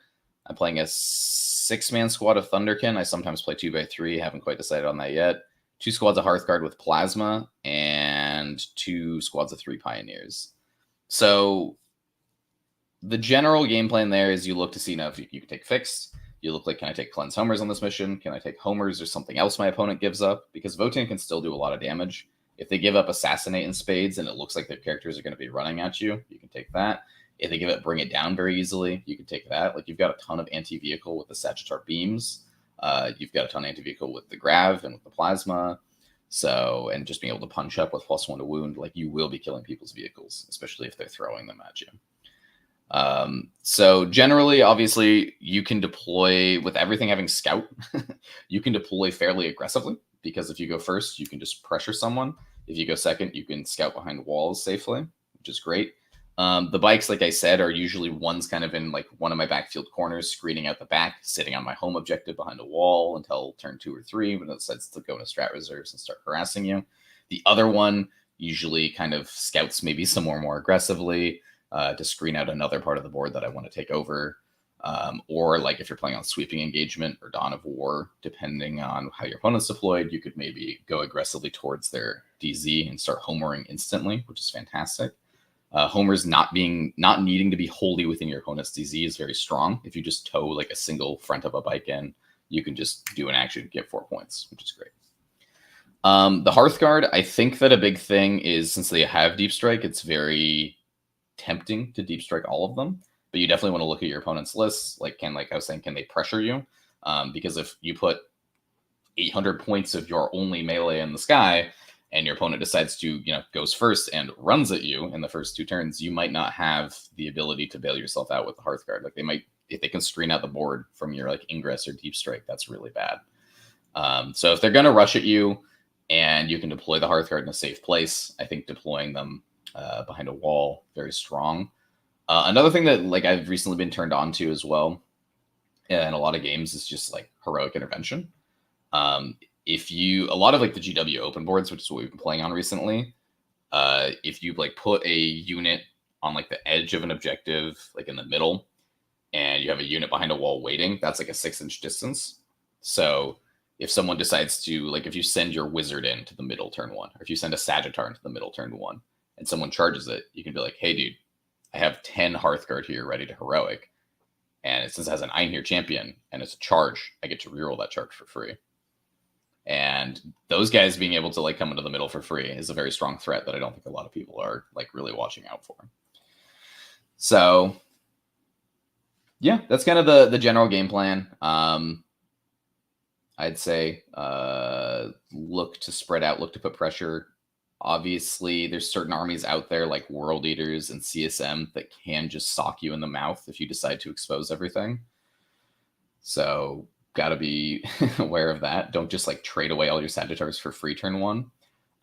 B: I'm playing a 6-man squad of Thunderkin. I sometimes play 2x3. Haven't quite decided on that yet. 2 squads of Hearthguard with Plasma. And 2 squads of 3 Pioneers. So the general game plan there is you look to see now if you can take Fixed. You look like, can I take Cleanse Homers on this mission? Can I take Homers or something else my opponent gives up? Because Votann can still do a lot of damage. If they give up Assassinate in spades and it looks like their characters are going to be running at you, you can take that. If they give it Bring It Down very easily, you can take that. Like, you've got a ton of anti-vehicle with the Sagittar Beams. You've got a ton of anti-vehicle with the Grav and with the Plasma. So, and just being able to punch up with +1 to wound, like, you will be killing people's vehicles, especially if they're throwing them at you. So generally, obviously, you can deploy with everything having Scout. You can deploy fairly aggressively because if you go first, you can just pressure someone. If you go second, you can scout behind walls safely, which is great. The bikes, like I said, are usually one's kind of in like one of my backfield corners, screening out the back, sitting on my home objective behind a wall until turn 2 or 3 when it decides to go into strat reserves and start harassing you. The other one usually kind of scouts maybe somewhere more aggressively to screen out another part of the board that I want to take over. Or like if you're playing on Sweeping Engagement or Dawn of War, depending on how your opponent's deployed, you could maybe go aggressively towards their DZ and start homering instantly, which is fantastic. Homers not needing to be wholly within your opponent's DZ is very strong. If you just tow like a single front of a bike in, you can just do an action, get 4 points, which is great. The Hearthguard, I think that a big thing is since they have Deep Strike, it's very tempting to Deep Strike all of them. But you definitely want to look at your opponent's lists. Like I was saying, can they pressure you? Because if you put 800 points of your only melee in the sky, and your opponent decides to, goes first and runs at you in the first 2 turns, you might not have the ability to bail yourself out with the Hearthguard. Like they might, if they can screen out the board from your like Ingress or Deep Strike, that's really bad. So if they're going to rush at you and you can deploy the Hearthguard in a safe place, I think deploying them behind a wall, very strong. Another thing that like I've recently been turned on to as well in a lot of games is just like Heroic Intervention. A lot of like the GW open boards, which is what we've been playing on recently, if you like put a unit on like the edge of an objective, like in the middle, and you have a unit behind a wall waiting, that's like a 6-inch distance. So if someone decides to, like, if you send your Wizard into the middle turn 1, or if you send a Sagittar into the middle turn 1, and someone charges it, you can be like, hey, dude, I have 10 Hearthguard here ready to Heroic, and since it has an Einhir champion, and it's a charge, I get to reroll that charge for free. And those guys being able to like come into the middle for free is a very strong threat that I don't think a lot of people are like really watching out for. So yeah, that's kind of the general game plan. I'd say look to spread out, look to put pressure. Obviously, there's certain armies out there like World Eaters and CSM that can just sock you in the mouth if you decide to expose everything. So got to be aware of that. Don't just like trade away all your Sagittars for free turn 1.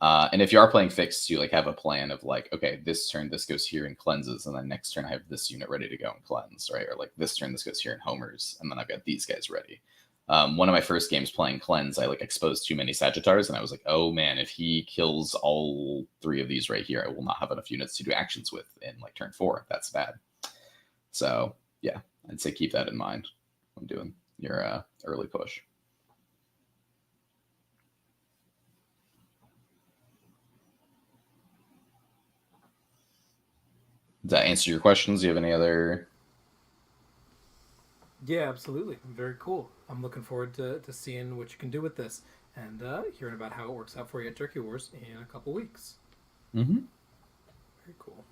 B: And if you are playing fixed, you like have a plan of like, okay, this turn this goes here and cleanses, and then next turn I have this unit ready to go and cleanse, right? Or like this turn this goes here and homers, and then I've got these guys ready. One of my first games playing cleanse, I like exposed too many Sagittars, and I was like, oh man, if he kills all 3 of these right here, I will not have enough units to do actions with in like turn 4. That's bad. So yeah, I'd say keep that in mind when doing your early push. Does that answer your questions? Do you have any other?
A: Yeah, absolutely. Very cool. I'm looking forward to seeing what you can do with this and hearing about how it works out for you at Turkey Wars in a couple weeks.
B: Mm-hmm.
A: Very cool.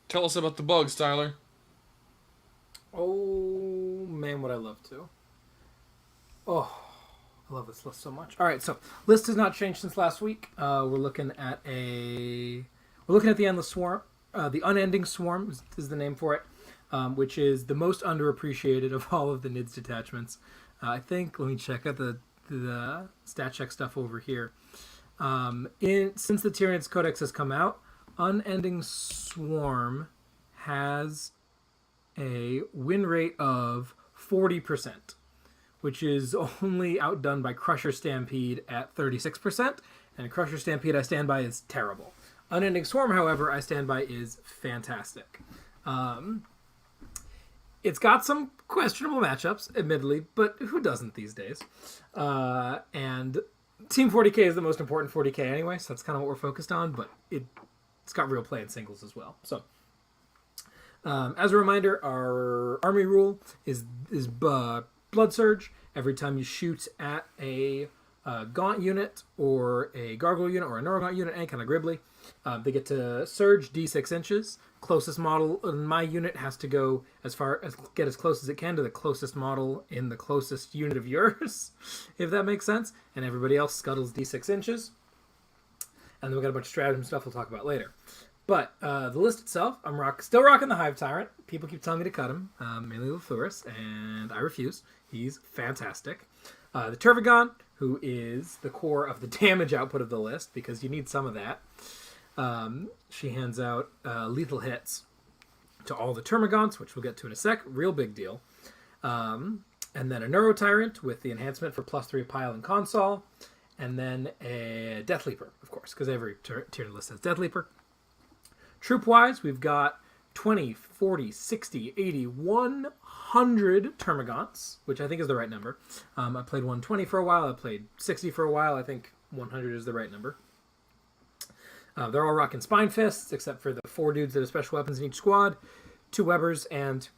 D: Tell us about the bugs, Tyler.
A: Oh, man, would I love to. Oh, I love this list so much. All right, so list has not changed since last week. We're looking at the Endless Swarm. The Unending Swarm is the name for it, which is the most underappreciated of all of the NIDS detachments. I think, let me check out the the stat check stuff over here. Since the Tyranids Codex has come out, Unending Swarm has a win rate of 40%, which is only outdone by Crusher Stampede at 36%, and Crusher Stampede I stand by is terrible. Unending Swarm, however, I stand by is fantastic. It's got some questionable matchups, admittedly, but who doesn't these days? And Team 40k is the most important 40k anyway, so that's kind of what we're focused on, but it's got real play in singles as well. So, as a reminder, our army rule is Blood Surge. Every time you shoot at a Gaunt unit or a Gargoyle unit or a Neurogaunt unit, any kind of Gribbly, they get to surge d6 inches. Closest model in my unit has to go get as close as it can to the closest model in the closest unit of yours, if that makes sense. And everybody else scuttles d6 inches. And then we got a bunch of stratagem stuff we'll talk about later. But the list itself, I'm still rocking the Hive Tyrant. People keep telling me to cut him, mainly Lethurus, and I refuse. He's fantastic. The Tervigon, who is the core of the damage output of the list, because you need some of that. She hands out lethal hits to all the Termagants, which we'll get to in a sec. Real big deal. And then a Neuro Tyrant with the enhancement for +3 pile and console. And then a Death Leaper, of course, because every tier list has Death Leaper. Troop-wise, we've got 20, 40, 60, 80, 100 Termagants, which I think is the right number. I played 120 for a while. I played 60 for a while. I think 100 is the right number. They're all rocking Spine Fists, except for the 4 dudes that have special weapons in each squad, 2 Webbers, and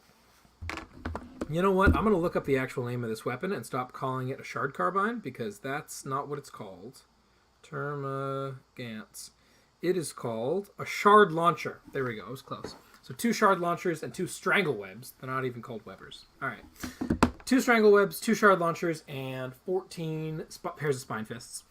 A: you know what? I'm going to look up the actual name of this weapon and stop calling it a Shard Carbine, because that's not what it's called. Termagants. It is called a Shard Launcher. There we go. It was close. So 2 Shard Launchers and 2 Strangle Webs. They're not even called Webbers. All right. 2 Strangle Webs, 2 Shard Launchers, and 14 pairs of Spine Fists.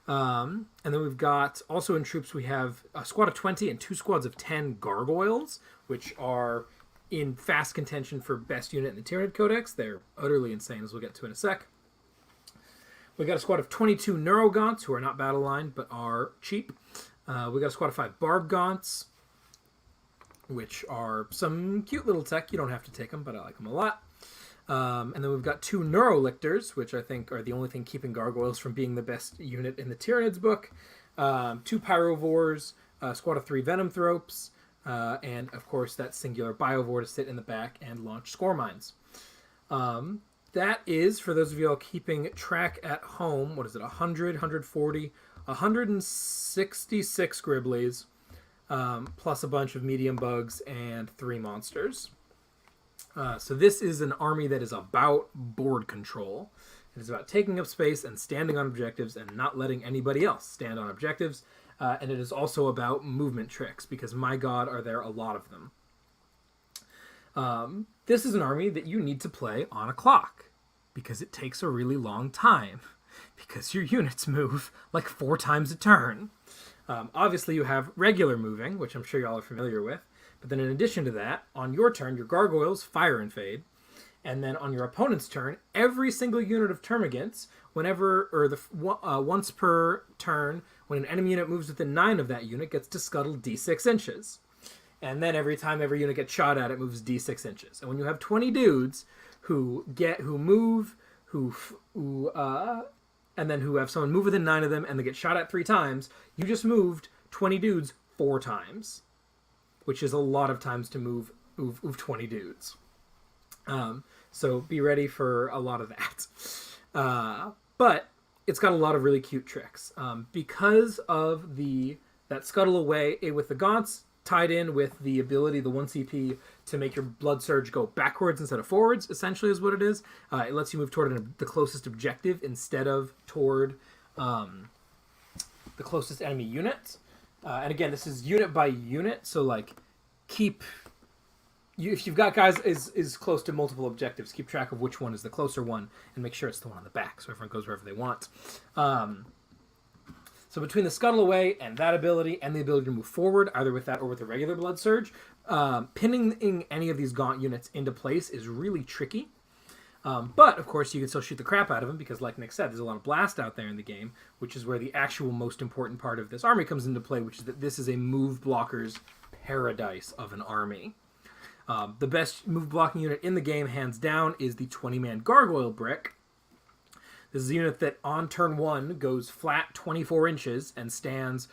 A: And then we've got, also in troops, we have a squad of 20 and 2 squads of 10 Gargoyles, which are in fast contention for best unit in the Tyranid Codex. They're utterly insane, as we'll get to in a sec. We got a squad of 22 Neurogaunts, who are not battle line, but are cheap. We got a squad of 5 Barb Gaunts, which are some cute little tech. You don't have to take them, but I like them a lot. And then we've got 2 Neurolictors, which I think are the only thing keeping Gargoyles from being the best unit in the Tyranids book. 2 Pyrovores, a squad of 3 Venomthropes, and of course that singular Biovore to sit in the back and launch Score Mines. That is, for those of you all keeping track at home, what is it, 100, 140, 166 Gribblies, plus a bunch of medium bugs and 3 monsters. So this is an army that is about board control. It is about taking up space and standing on objectives and not letting anybody else stand on objectives. And it is also about movement tricks, because my god, are there a lot of them. This is an army that you need to play on a clock, because it takes a really long time, because your units move like 4 times a turn. Obviously, you have regular moving, which I'm sure y'all are familiar with. But then in addition to that, on your turn, your Gargoyles fire and fade. And then on your opponent's turn, every single unit of Termagants, once per turn, when an enemy unit moves within 9 of that unit, gets to scuttle d6 inches. And then every time every unit gets shot at, it moves d6 inches. And when you have 20 dudes who move, and then who have someone move within 9 of them, and they get shot at 3 times, you just moved 20 dudes 4 times, which is a lot of times to move 20 dudes. So be ready for a lot of that. But it's got a lot of really cute tricks. Because of that scuttle away with the Gaunts, tied in with the ability, the 1 CP, to make your Blood Surge go backwards instead of forwards, essentially is what it is. It lets you move toward the closest objective instead of toward the closest enemy unit. And again, this is unit by unit, so like if you've got guys is close to multiple objectives, keep track of which one is the closer one and make sure it's the one on the back, so everyone goes wherever they want. So between the Scuttle Away and that ability and the ability to move forward, either with that or with the regular Blood Surge, pinning any of these Gaunt units into place is really tricky. But, of course, you can still shoot the crap out of them because, like Nick said, there's a lot of blast out there in the game, which is where the actual most important part of this army comes into play, which is that this is a move blocker's paradise of an army. The best move blocking unit in the game, hands down, is the 20-man Gargoyle Brick. This is a unit that on turn 1 goes flat 24 inches and stands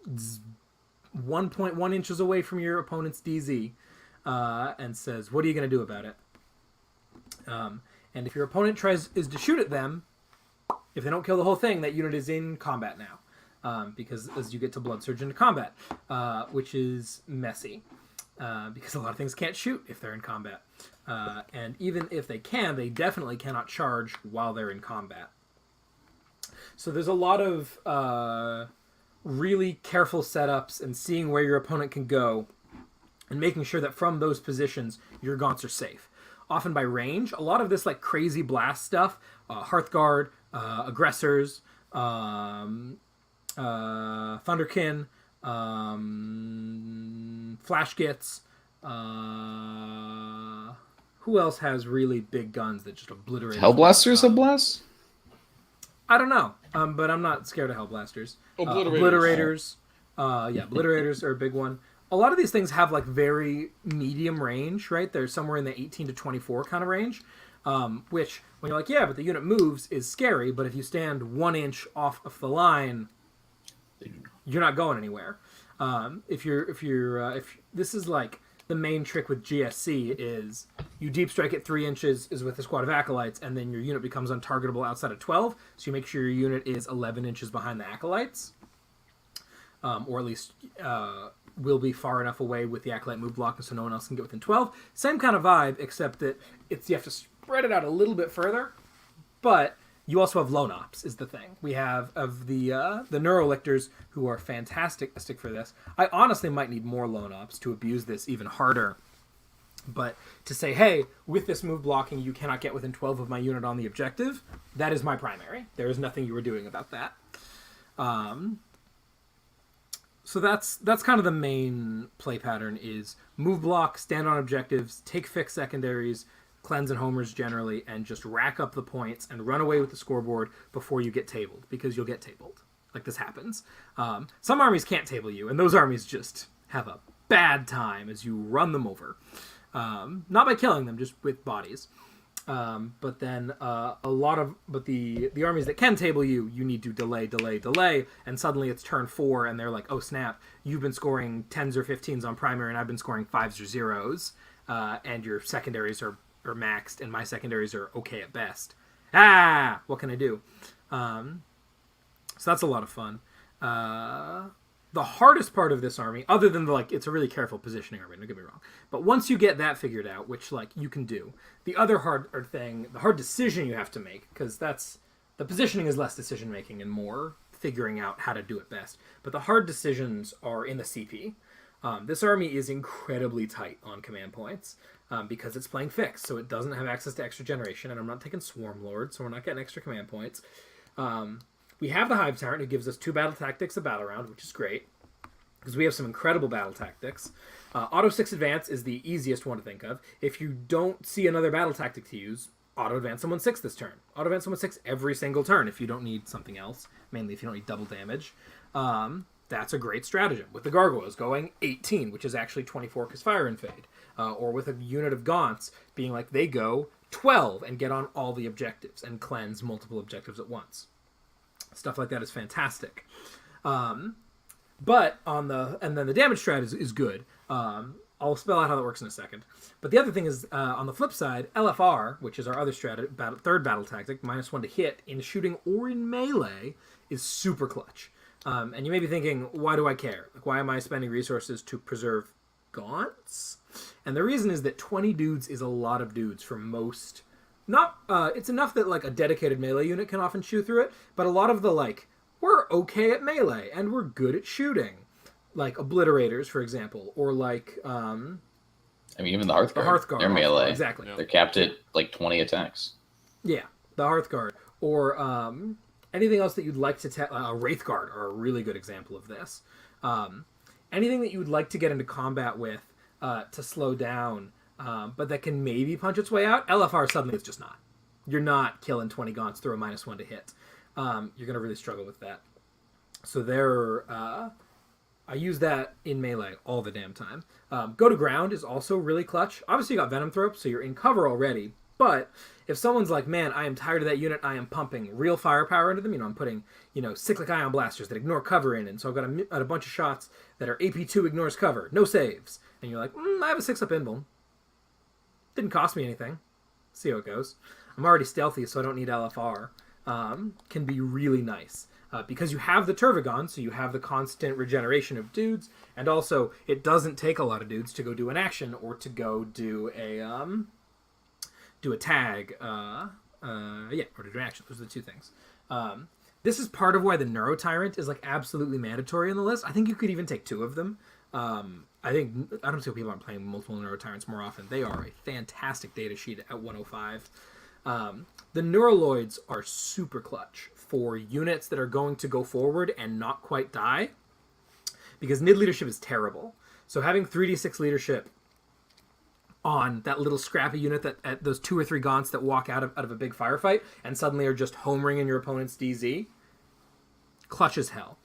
A: 1.1 inches away from your opponent's DZ and says, what are you going to do about it? And if your opponent is to shoot at them, if they don't kill the whole thing, that unit is in combat now. Because as you get to Blood Surge into combat, which is messy. Because a lot of things can't shoot if they're in combat. And even if they can, they definitely cannot charge while they're in combat. So there's a lot of really careful setups and seeing where your opponent can go and making sure that from those positions your gaunts are safe. Often by range. A lot of this like crazy blast stuff, Hearthguard, Aggressors, Thunderkin, Flashgits, who else has really big guns that just obliterate?
B: Hellblasters have blast?
A: I don't know, but I'm not scared of Hellblasters.
D: Obliterators.
A: Obliterators are a big one. A lot of these things have like very medium range, right? They're somewhere in the 18 to 24 kind of range, which when you're like, yeah, but the unit moves is scary, but if you stand 1 inch off of the line, you're not going anywhere. If this is like the main trick with GSC is you deep strike at 3 inches is with a squad of acolytes, and then your unit becomes untargetable outside of 12. So you make sure your unit is 11 inches behind the acolytes, or at least will be far enough away with the acolyte move block so no one else can get within 12. Same kind of vibe, except that you have to spread it out a little bit further, but you also have lone ops is the thing. We have of the Neurolictors who are fantastic for this. I honestly might need more lone ops to abuse this even harder. But to say, hey, with this move blocking, you cannot get within 12 of my unit on the objective, that is my primary. There is nothing you were doing about that. So that's kind of the main play pattern is move block, stand on objectives, take fixed secondaries, cleanse and homers generally, and just rack up the points and run away with the scoreboard before you get tabled, because you'll get tabled. Like, this happens. Some armies can't table you, and those armies just have a bad time as you run them over. Not by killing them, just with bodies. But then the armies that can table you, you need to delay, and suddenly it's turn 4, and they're like, oh snap, you've been scoring 10s or 15s on primary, and I've been scoring 5s or 0s, and your secondaries are maxed, and my secondaries are okay at best. What can I do? So that's a lot of fun. The hardest part of this army, other than it's a really careful positioning army, don't get me wrong, but once you get that figured out, which you can do, the other hard decision you have to make, because the positioning is less decision making and more figuring out how to do it best, but the hard decisions are in the CP. This army is incredibly tight on command points because it's playing fixed, so it doesn't have access to extra generation, and I'm not taking Swarm Lord, so we're not getting extra command points. We have the Hive Tyrant, who gives us 2 battle tactics a battle round, which is great, because we have some incredible battle tactics. Auto 6 Advance is the easiest one to think of. If you don't see another battle tactic to use, Auto Advance someone 6 this turn. Auto Advance someone 6 every single turn if you don't need something else, mainly if you don't need double damage. That's a great stratagem. With the Gargoyles going 18, which is actually 24 because Fire and Fade. Or with a unit of Gaunts being like they go 12 and get on all the objectives and cleanse multiple objectives at once. Stuff like that is fantastic. But and then the damage strat is good. I'll spell out how that works in a second. But the other thing is, on the flip side, LFR, which is our other third battle tactic, -1 to hit in shooting or in melee, is super clutch. And you may be thinking, why do I care? Why am I spending resources to preserve Gaunts? And the reason is that 20 dudes is a lot of dudes for most. It's enough that a dedicated melee unit can often chew through it, but a lot of the we're okay at melee and we're good at shooting, like Obliterators, for example, or
B: even the Hearthguard. They're melee.
A: Exactly.
B: They're capped at 20 attacks.
A: Yeah, the Hearthguard, or anything else that you'd like to Wraithguard are a really good example of this. Anything that you would like to get into combat with to slow down. But that can maybe punch its way out. LFR suddenly is just not. you're not killing 20 gaunts through a -1 to hit. You're going to really struggle with that. So I use that in melee all the damn time. Go to ground is also really clutch. Obviously, you got Venom Thrope, so you're in cover already. But if someone's like, man, I am tired of that unit, I am pumping real firepower into them. I'm putting, cyclic ion blasters that ignore cover in. And so I've got a bunch of shots that are AP2 ignores cover, no saves. And you're like, I have a 6-up invuln. Didn't cost me anything. See how it goes. I'm already stealthy, so I don't need LFR. Can be really nice. Because you have the Turvagon, so you have the constant regeneration of dudes, and also it doesn't take a lot of dudes to go do an action or to go do a tag, or to do an action. Those are the two things. This is part of why the Neuro Tyrant is like absolutely mandatory in the list. I think you could even take 2 of them. I don't see people aren't playing multiple Neuro Tyrants more often. They are a fantastic data sheet at 105. The Neuraloids are super clutch for units that are going to go forward and not quite die, because NID leadership is terrible. So having 3d6 leadership on that little scrappy unit that at those 2 or 3 gaunts that walk out of a big firefight and suddenly are just homering your opponent's DZ, clutch as hell.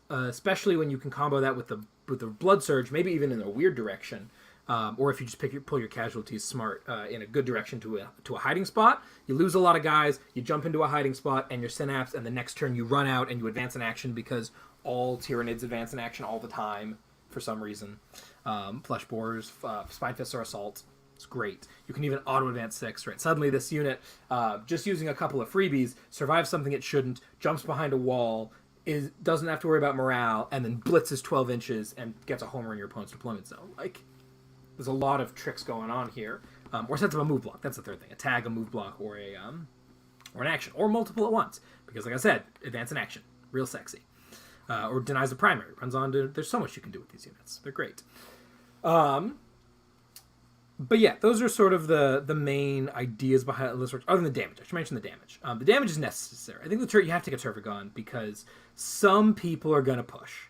A: Especially when you can combo that with the Blood Surge, maybe even in a weird direction. Or if you just pull your casualties smart in a good direction to a hiding spot, you lose a lot of guys, you jump into a hiding spot, and your Synapse, and the next turn you run out and you advance in action because all Tyranids advance in action all the time for some reason. Flesh Borers, Spine Fists, or Assault. It's great. You can even auto-advance 6, right? Suddenly this unit, just using a couple of freebies, survives something it shouldn't, jumps behind a wall, doesn't have to worry about morale, and then blitzes 12 inches and gets a homer in your opponent's deployment zone. There's a lot of tricks going on here. Or sets up a move block. That's the third thing. A tag, a move block, or an action. Or multiple at once. Because like I said, advance in action. Real sexy. Or denies a primary. Runs on to... There's so much you can do with these units. They're great. But yeah, those are sort of the main ideas behind the list. Other than the damage. I should mention the damage. The damage is necessary. I think you have to get Turvagon because some people are going to push.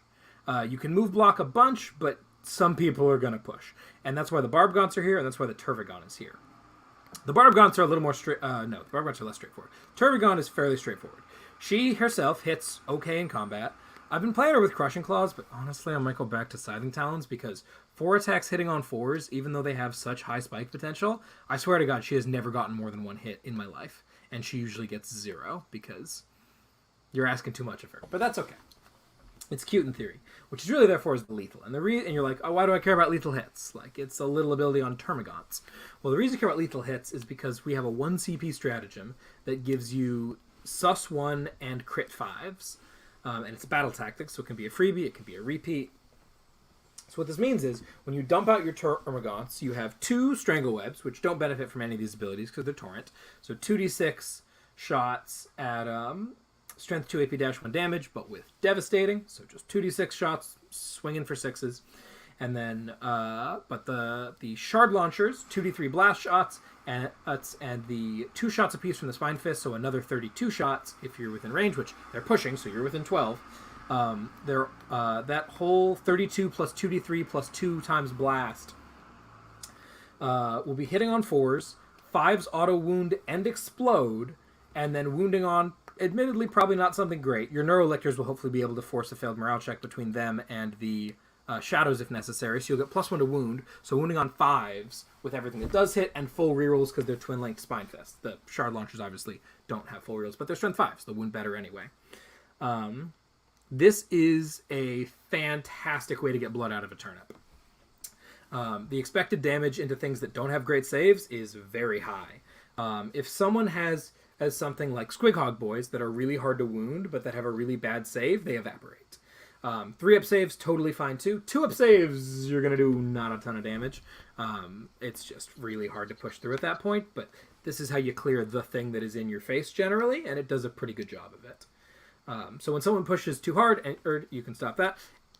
A: You can move block a bunch, but some people are going to push. And that's why the Barb Gaunts are here, and that's why the Turvagon is here. The Barb Gaunts are a little more straight... the Barb Gaunts are less straightforward. Turvagon is fairly straightforward. She herself hits okay in combat. I've been playing her with Crushing Claws, but honestly I might go back to Scything Talons because 4 attacks hitting on 4s, even though they have such high spike potential, I swear to God, she has never gotten more than 1 hit in my life. And she usually gets 0 because you're asking too much of her. But that's okay. It's cute in theory, which is really therefore is the lethal. And and you're like, oh, why do I care about lethal hits? It's a little ability on Termagants. Well, the reason I care about lethal hits is because we have a 1 CP stratagem that gives you sus 1 and crit 5s. And it's a battle tactic, so it can be a freebie, it can be a repeat. So what this means is, when you dump out your Termagants, you have 2 Stranglewebs, which don't benefit from any of these abilities because they're Torrent. So 2d6 shots at... Strength 2 AP-1 damage, but with Devastating. So just 2d6 shots, swinging for 6s. And then, but the Shard Launchers, 2d3 blast shots, and the 2 shots apiece from the Spine Fist, so another 32 shots if you're within range, which they're pushing, so you're within 12. That whole 32 plus 2d3 plus 2 times blast will be hitting on 4s, 5s auto wound and explode, and then wounding on... Admittedly, probably not something great. Your Neurolictors will hopefully be able to force a failed morale check between them and the Shadows if necessary, so you'll get +1 to wound, so wounding on 5s with everything that does hit, and full rerolls because they're twin-linked Spine Fist. The Shard Launchers obviously don't have full rerolls, but they're strength 5s. They'll wound better anyway. This is a fantastic way to get blood out of a turnip. The expected damage into things that don't have great saves is very high. If someone has something like Squighog Boys that are really hard to wound, but that have a really bad save, they evaporate. 3-up saves, totally fine too. 2-up saves, you're going to do not a ton of damage. It's just really hard to push through at that point, but this is how you clear the thing that is in your face generally, and it does a pretty good job of it. So when someone pushes too hard, you can stop that.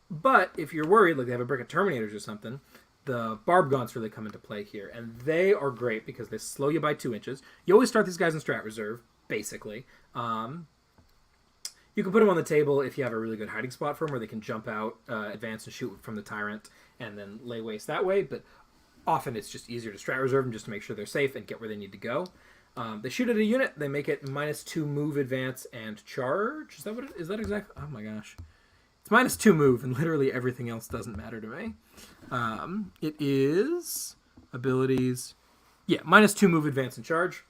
A: But if you're worried, like they have a brick of Terminators or something, the Barb Gaunts really come into play here, and they are great because they slow you by 2 inches. You always start these guys in Strat Reserve, basically. You can put them on the table if you have a really good hiding spot for them where they can jump out, advance, and shoot from the Tyrant, and then lay waste that way, but often it's just easier to Strat Reserve them just to make sure they're safe and get where they need to go. They shoot at a unit. They make it -2 move, advance, and charge. Is that what? Is that exactly? Oh my gosh, it's -2 move, and literally everything else doesn't matter to me. It is abilities. Yeah, -2 move, advance, and charge.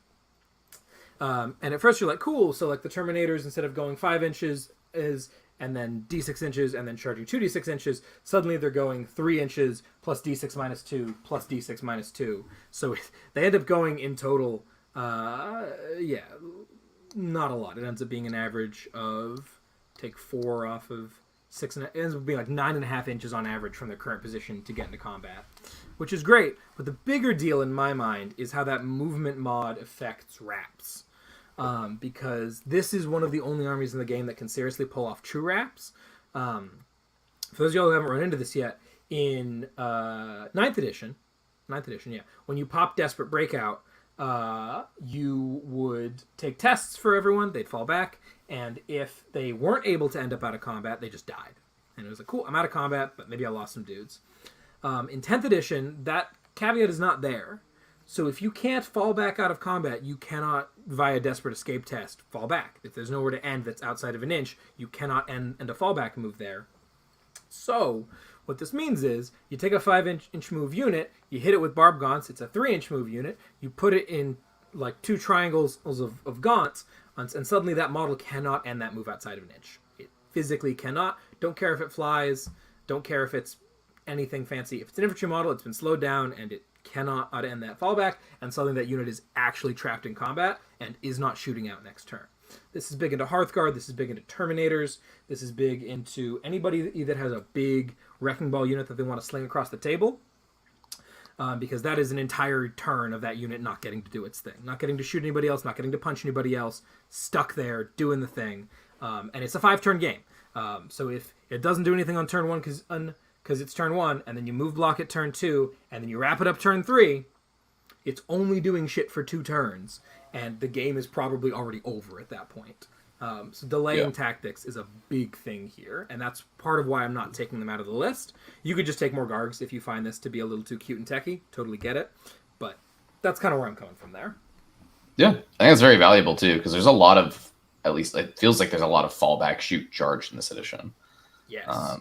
A: And at first you're like, cool. So like the Terminators, instead of going 5 inches, and then d6 inches, and then charging 2d6 inches, suddenly they're going 3 inches plus d6 -2 plus d6 -2. So they end up going in total, not a lot. It ends up being an average of, take 4 off of 6, and it ends up being like 9.5 inches on average from their current position to get into combat, which is great. But the bigger deal in my mind is how that movement mod affects wraps. Because this is one of the only armies in the game that can seriously pull off true wraps. For those of y'all who haven't run into this yet, in 9th edition, when you pop Desperate Breakout, you would take tests for everyone, they'd fall back, and if they weren't able to end up out of combat, they just died. And it was like, cool, I'm out of combat, but maybe I lost some dudes. In 10th edition, that caveat is not there. So if you can't fall back out of combat, you cannot, via Desperate Escape test, fall back. If there's nowhere to end that's outside of an inch, you cannot end a fallback move there. So what this means is you take a 5-inch move unit, you hit it with Barb Gaunts, it's a 3-inch move unit, you put it in like 2 triangles of Gaunts, and suddenly that model cannot end that move outside of an inch. It physically cannot. Don't care if it flies, don't care if it's anything fancy. If it's an infantry model, it's been slowed down, and it cannot end that fallback, and suddenly that unit is actually trapped in combat and is not shooting out next turn. This is big into Hearthguard, this is big into Terminators, this is big into anybody that has a big Wrecking Ball unit that they want to sling across the table, because that is an entire turn of that unit not getting to do its thing. Not getting to shoot anybody else, not getting to punch anybody else, stuck there, doing the thing. And it's a 5-turn game. So if it doesn't do anything on turn 1 because it's turn 1, and then you move block at turn 2, and then you wrap it up turn 3, it's only doing shit for 2 turns, and the game is probably already over at that point. So delaying tactics is a big thing here, and that's part of why I'm not taking them out of the list. You could just take more Gargs if you find this to be a little too cute and techy. Totally get it. But that's kind of where I'm coming from there.
B: Yeah, I think it's very valuable too, because there's a lot of, at least it feels like there's a lot of fallback, shoot, charge in this edition.
A: Yes.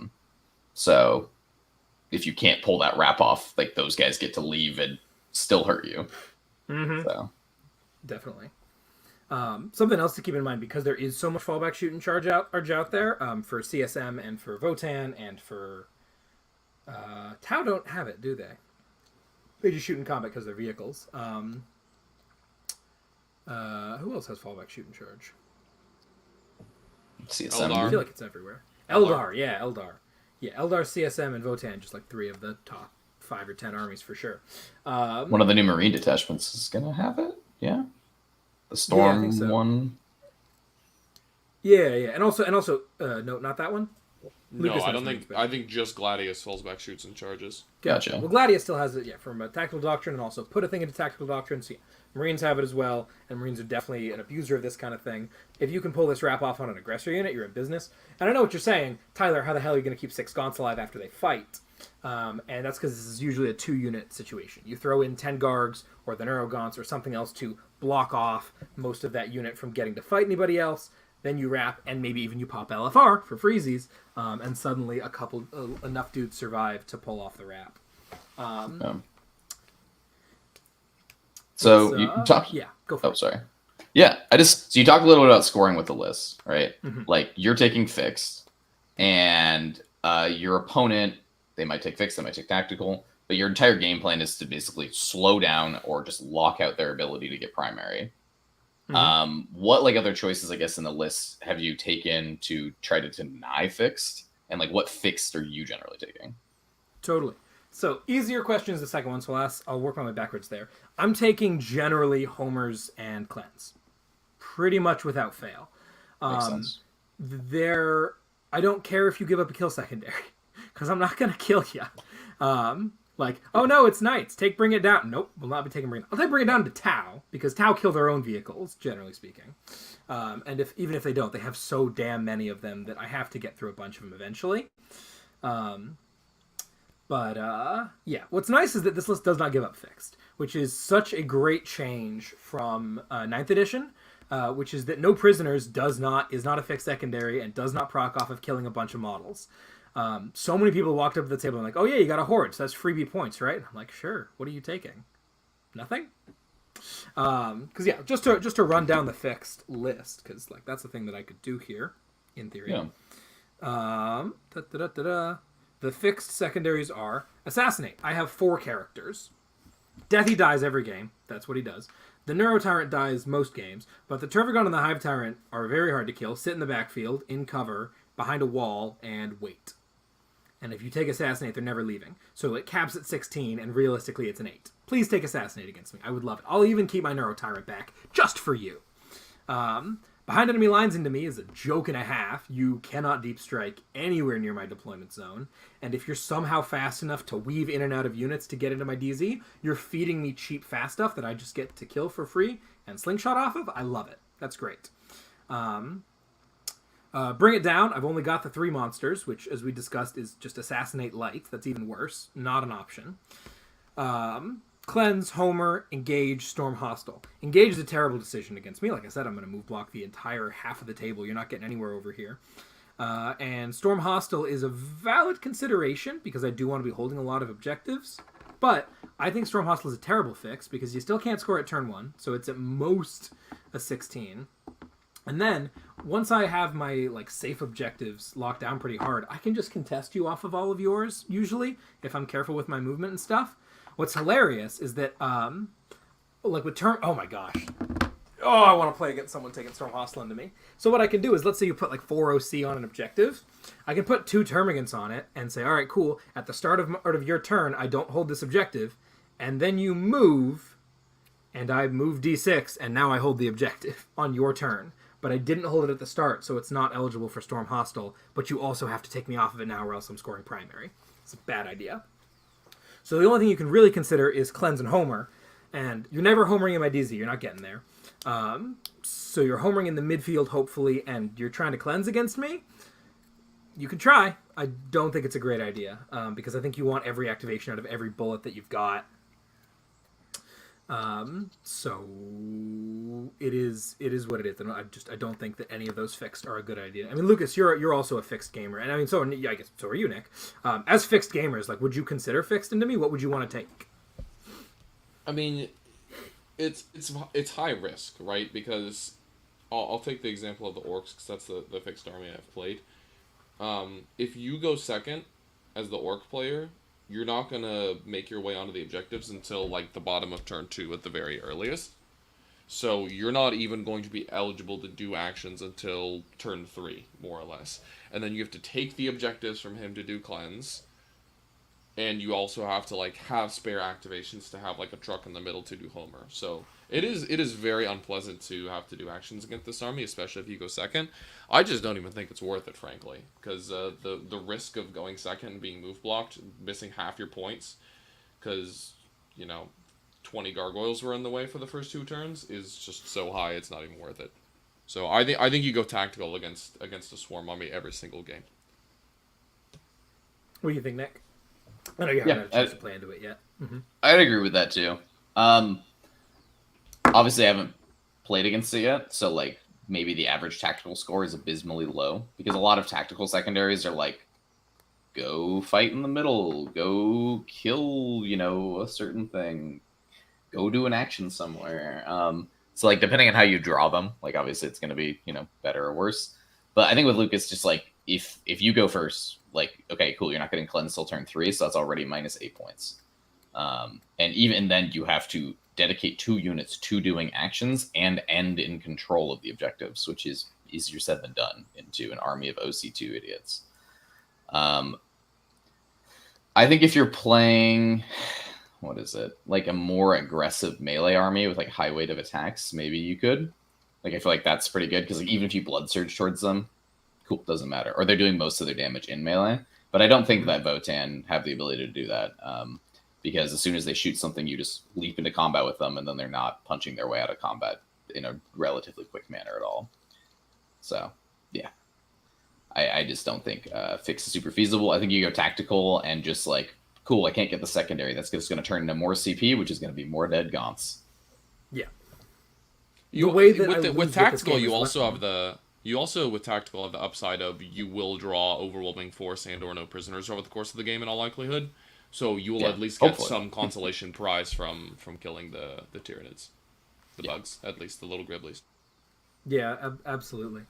B: So if you can't pull that wrap off, like those guys get to leave and still hurt you.
A: Mm-hmm.
B: So
A: definitely. Something else to keep in mind, because there is so much fallback, shoot, and charge out there, for CSM and for Votann and for Tau don't have it, do they? They just shoot in combat because they're vehicles. Who else has fallback, shoot, and charge?
B: CSM.
A: I feel like it's everywhere. Eldar. Yeah, Eldar, CSM, and Votann, just like 3 of the top 5 or 10 armies for sure.
B: One of the new Marine detachments is gonna have it. Yeah, the Storm
A: I think so.
B: one.
A: Yeah, and also, no, not that one.
D: No,
A: Lucas
D: I
A: has
D: don't
A: one,
D: think.
A: but-
D: I think just Gladius falls back, shoots, and charges.
B: Gotcha.
A: Well, Gladius still has it, from a tactical doctrine, and also put a thing into tactical doctrine. So Marines have it as well, and Marines are definitely an abuser of this kind of thing. If you can pull this wrap off on an aggressor unit, you're in business. And I know what you're saying, Tyler. How the hell are you going to keep 6 Gaunts alive after they fight? And that's because this is usually a 2-unit situation. You throw in 10 Gargs or the Neuro Gaunts or something else to block off most of that unit from getting to fight anybody else. Then you wrap, and maybe even you pop LFR for freezies, and suddenly enough dudes survive to pull off the wrap.
B: So you talked.
A: Yeah, go for it.
B: Oh, sorry. Yeah, so you talked a little bit about scoring with the list, right?
A: Mm-hmm.
B: Like you're taking fixed, and your opponent, they might take fixed, they might take tactical, but your entire game plan is to basically slow down or just lock out their ability to get primary.
A: Mm-hmm.
B: What like other choices, I guess, in the list have you taken to try to deny fixed, and like what fixed are you generally taking?
A: Totally. So easier question is the second one, so I'll work my way backwards there. I'm taking generally homers and cleanse, pretty much without fail.
B: Makes sense.
A: I don't care if you give up a kill secondary, because I'm not going to kill you. Like, oh no, it's knights. Take Bring It Down. Nope, will not be taking Bring It. I'll take Bring It Down to Tau, because Tau kill their own vehicles, generally speaking. And even if they don't, they have so damn many of them that I have to get through a bunch of them eventually. But yeah, what's nice is that this list does not give up fixed, which is such a great change from 9th edition, which is that no prisoners is not a fixed secondary and does not proc off of killing a bunch of models. So many people walked up to the table and like, oh yeah, you got a horde, so that's freebie points, right? And I'm like, sure. What are you taking? Nothing. Because yeah, just to run down the fixed list, because like that's the thing that I could do here, in theory.
B: Yeah.
A: The fixed secondaries are Assassinate. I have 4 characters. Deathy dies every game. That's what he does. The Neuro Tyrant dies most games, but the Tervigon and the Hive Tyrant are very hard to kill. Sit in the backfield, in cover, behind a wall, and wait. And if you take Assassinate, they're never leaving. So it caps at 16, and realistically it's an 8. Please take Assassinate against me. I would love it. I'll even keep my Neuro Tyrant back, just for you. Behind enemy lines into me is a joke and a half. You cannot deep strike anywhere near my deployment zone. And if you're somehow fast enough to weave in and out of units to get into my DZ, you're feeding me cheap fast stuff that I just get to kill for free and slingshot off of. I love it. That's great. Bring it down. I've only got the 3 monsters, which, as we discussed, is just Assassinate Light. That's even worse. Not an option. Cleanse, Homer, Engage, Storm Hostile. Engage is a terrible decision against me. Like I said, I'm going to move block the entire half of the table. You're not getting anywhere over here. And Storm Hostile is a valid consideration because I do want to be holding a lot of objectives. But I think Storm Hostile is a terrible fix because you still can't score at turn 1. So it's at most a 16. And then, once I have my like safe objectives locked down pretty hard, I can just contest you off of all of yours, usually, if I'm careful with my movement and stuff. What's hilarious is that, like with turn... Oh my gosh. Oh, I want to play against someone taking Storm Hostile into me. So what I can do is, let's say you put like 4 OC on an objective. I can put 2 Termagants on it and say, all right, cool. At the start of your turn, I don't hold this objective. And then you move, and I move D6, and now I hold the objective on your turn. But I didn't hold it at the start, so it's not eligible for Storm Hostile. But you also have to take me off of it now, or else I'm scoring primary. It's a bad idea. So the only thing you can really consider is Cleanse and Homer. And you're never homering in my DZ. You're not getting there. So you're homering in the midfield, hopefully, and you're trying to cleanse against me. You can try. I don't think it's a great idea, because I think you want every activation out of every bullet that you've got. So it is what it is. I don't think that any of those fixed are a good idea. I mean, Lucas, you're also a fixed gamer, and I mean, yeah, I guess so are you, Nick. As fixed gamers, like, would you consider fixed into me? What would you want to take?
D: I mean, it's high risk, right? Because I'll take the example of the orcs because that's the fixed army I've played. If you go second as the orc player, you're not going to make your way onto the objectives until, like, the bottom of turn 2 at the very earliest. So you're not even going to be eligible to do actions until turn 3, more or less. And then you have to take the objectives from him to do cleanse. And you also have to, like, have spare activations to have, like, a truck in the middle to do Homer. So it is very unpleasant to have to do actions against this army, especially if you go second. I just don't even think it's worth it, frankly. Because the risk of going second and being move blocked, missing half your points, because, 20 gargoyles were in the way for the first 2 turns, is just so high it's not even worth it. So I think you go tactical against a swarm army every single game.
A: What do you think, Nick? I know you haven't had a chance to play into it yet. Mm-hmm.
B: I'd agree with that too. Obviously, I haven't played against it yet, so like maybe the average tactical score is abysmally low because a lot of tactical secondaries are like, go fight in the middle, go kill, a certain thing, go do an action somewhere. So like depending on how you draw them, like obviously it's going to be better or worse. But I think with Lucas, just like if you go first, like, okay, cool, you're not getting cleansed till turn 3, so that's already minus 8 points. And even then, you have to dedicate 2 units to doing actions and end in control of the objectives, which is easier said than done into an army of OC2 idiots. I think if you're playing, what is it, like a more aggressive melee army with like high weight of attacks, maybe you could. Like, I feel like that's pretty good because like even if you blood surge towards them, cool, doesn't matter. Or they're doing most of their damage in melee. But I don't think that Votann have the ability to do that. Because as soon as they shoot something, you just leap into combat with them, and then they're not punching their way out of combat in a relatively quick manner at all. So, yeah. I just don't think fix is super feasible. I think you go tactical and just, like, cool, I can't get the secondary. That's just going to turn into more CP, which is going to be more dead Gaunts.
A: Yeah.
D: You,
A: the way that
D: with tactical, you also have the with tactical have the upside of you will draw overwhelming force and or no prisoners over the course of the game in all likelihood. So you will at least get some consolation prize from killing the Tyranids, the bugs, at least the little Griblies.
A: Yeah, absolutely.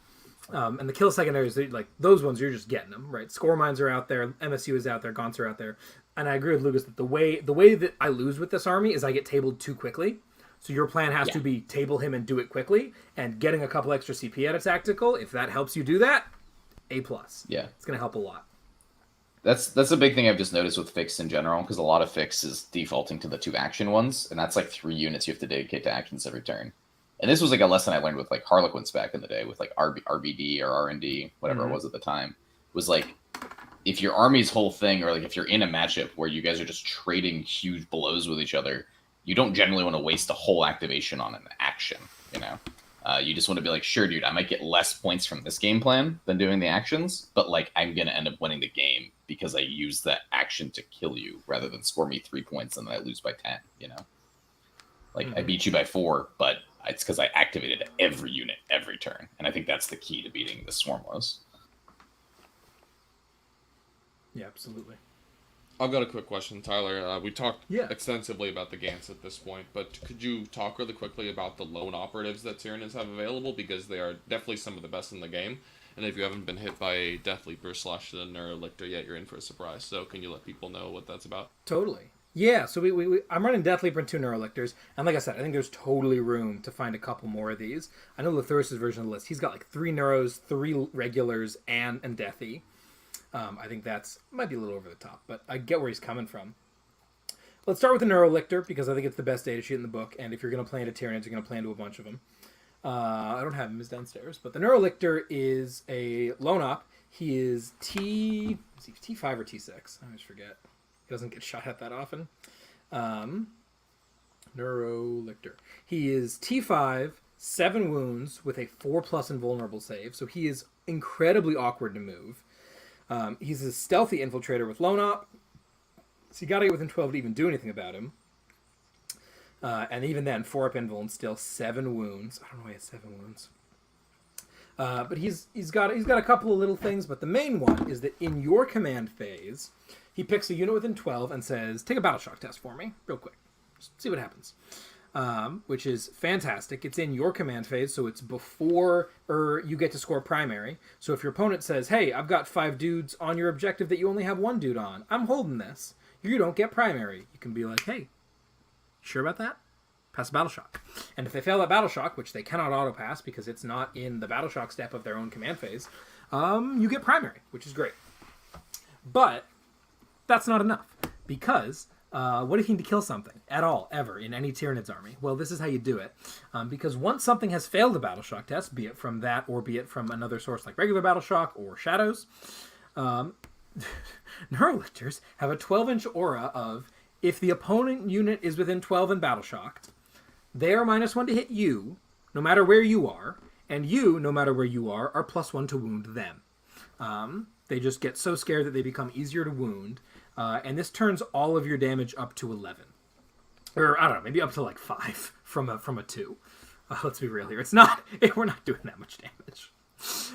A: And the kill secondaries, like those ones, you're just getting them, right? Score mines are out there, MSU is out there, Gaunts are out there, and I agree with Lucas that the way that I lose with this army is I get tabled too quickly. So your plan has to be table him and do it quickly, and getting a couple extra CP at a tactical. If that helps you do that, A+.
B: Yeah,
A: it's going to help a lot.
B: That's a big thing I've just noticed with Fix in general, because a lot of Fix is defaulting to the 2 action ones, and that's like 3 units you have to dedicate to actions every turn. And this was like a lesson I learned with like Harlequins back in the day with like RBD or R&D, whatever it was at the time. It was like, if your army's whole thing, or like if you're in a matchup where you guys are just trading huge blows with each other, you don't generally want to waste a whole activation on an action, you know? You just want to be like, sure, dude, I might get less points from this game plan than doing the actions, but like I'm going to end up winning the game because I use that action to kill you rather than score me 3 points and then I lose by 10, you know? Like, I beat you by 4, but it's because I activated every unit every turn. And I think that's the key to beating the Swarm Lows.
A: Yeah, absolutely.
D: I've got a quick question, Tyler. We talked extensively about the Gants at this point, but could you talk really quickly about the lone operatives that Tyranids have available? Because they are definitely some of the best in the game. And if you haven't been hit by a Death Leaper / the Neurolictor yet, you're in for a surprise. So can you let people know what that's about?
A: Totally. Yeah, so I'm running Death Leaper and 2 Neurolictors, and like I said, I think there's totally room to find a couple more of these. I know Lithurus' version of the list, he's got like 3 Neuros, 3 Regulars, and Deathy. I think that's might be a little over the top, but I get where he's coming from. Let's start with the Neurolictor, because I think it's the best data sheet in the book, and if you're going to play into Tyranids, you're going to play into a bunch of them. I don't have him, he's downstairs, but the Neurolictor is a lone op. He is T5 or T6? I always forget. He doesn't get shot at that often. Neurolictor. He is T5, 7 wounds with a 4+ invulnerable save, so he is incredibly awkward to move. He's a stealthy infiltrator with lone op, so you gotta get within 12 to even do anything about him. And even then, 4 up invul and still 7 wounds. I don't know why he has 7 wounds. But he's got a couple of little things, but the main one is that in your command phase, he picks a unit within 12 and says, take a battle shock test for me, real quick. Just see what happens. Which is fantastic. It's in your command phase, so it's before you get to score primary. So if your opponent says, hey, I've got 5 dudes on your objective that you only have 1 dude on, I'm holding this. You don't get primary. You can be like, hey, sure about that? Pass a battle shock. And if they fail that battle shock, which they cannot auto pass because it's not in the battle shock step of their own command phase, you get primary, which is great. But that's not enough, because what if you need to kill something at all, ever, in any Tyranids army? Well, this is how you do it. Because once something has failed a battle shock test, be it from that or be it from another source like regular battle shock or shadows, Neurolictors have a 12-inch aura of, if the opponent unit is within 12 and battle shocked, they are -1 to hit you, no matter where you are, and you, no matter where you are +1 to wound them. They just get so scared that they become easier to wound, and this turns all of your damage up to 11. Or, I don't know, maybe up to like 5 from a 2. Let's be real here. It's not, we're not doing that much damage.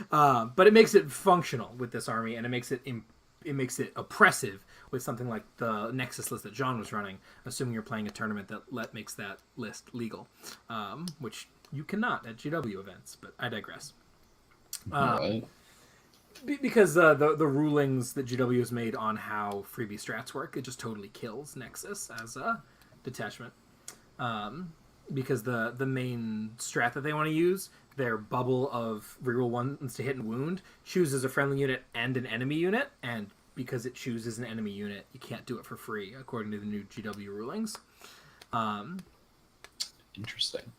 A: But it makes it functional with this army, and it makes it oppressive with something like the Nexus list that John was running, assuming you're playing a tournament that makes that list legal, which you cannot at GW events, but I digress.
B: Right.
A: Because the rulings that GW has made on how freebie strats work, it just totally kills Nexus as a detachment. Because the main strat that they want to use, their bubble of reroll 1s to hit and wound, chooses a friendly unit and an enemy unit, and because it chooses an enemy unit, you can't do it for free, according to the new GW rulings.
B: Interesting.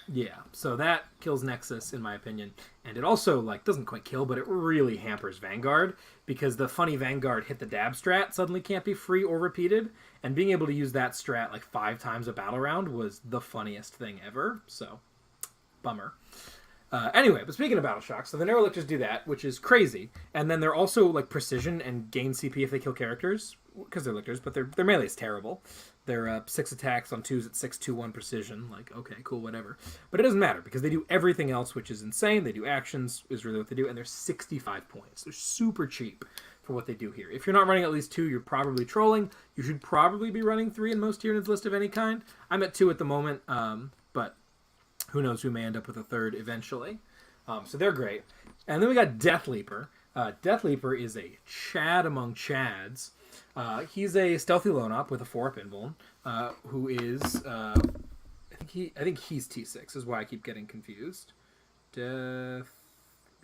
A: Yeah, so that kills Nexus, in my opinion. And it also, doesn't quite kill, but it really hampers Vanguard, because the funny Vanguard hit the dab strat suddenly can't be free or repeated, and being able to use that strat 5 times a battle round was the funniest thing ever, so bummer. Anyway, but speaking of battle shocks, so the Neurolictors do that, which is crazy, and then they're also precision and gain CP if they kill characters, because they're lictors, but their melee is terrible. They're 6 attacks on 2s at 6/2/1 precision. Like, okay, cool, whatever. But it doesn't matter because they do everything else, which is insane. They do actions, is really what they do, and they're 65 points. They're super cheap for what they do here. If you're not running at least 2, you're probably trolling. You should probably be running 3 in most Tyranids list of any kind. I'm at 2 at the moment, but who knows, we may end up with a 3rd eventually. So they're great. And then we got Death Leaper. Death Leaper is a Chad among Chads. He's a stealthy lone op with a 4-up invuln, who is I think he's T6 is why I keep getting confused. Death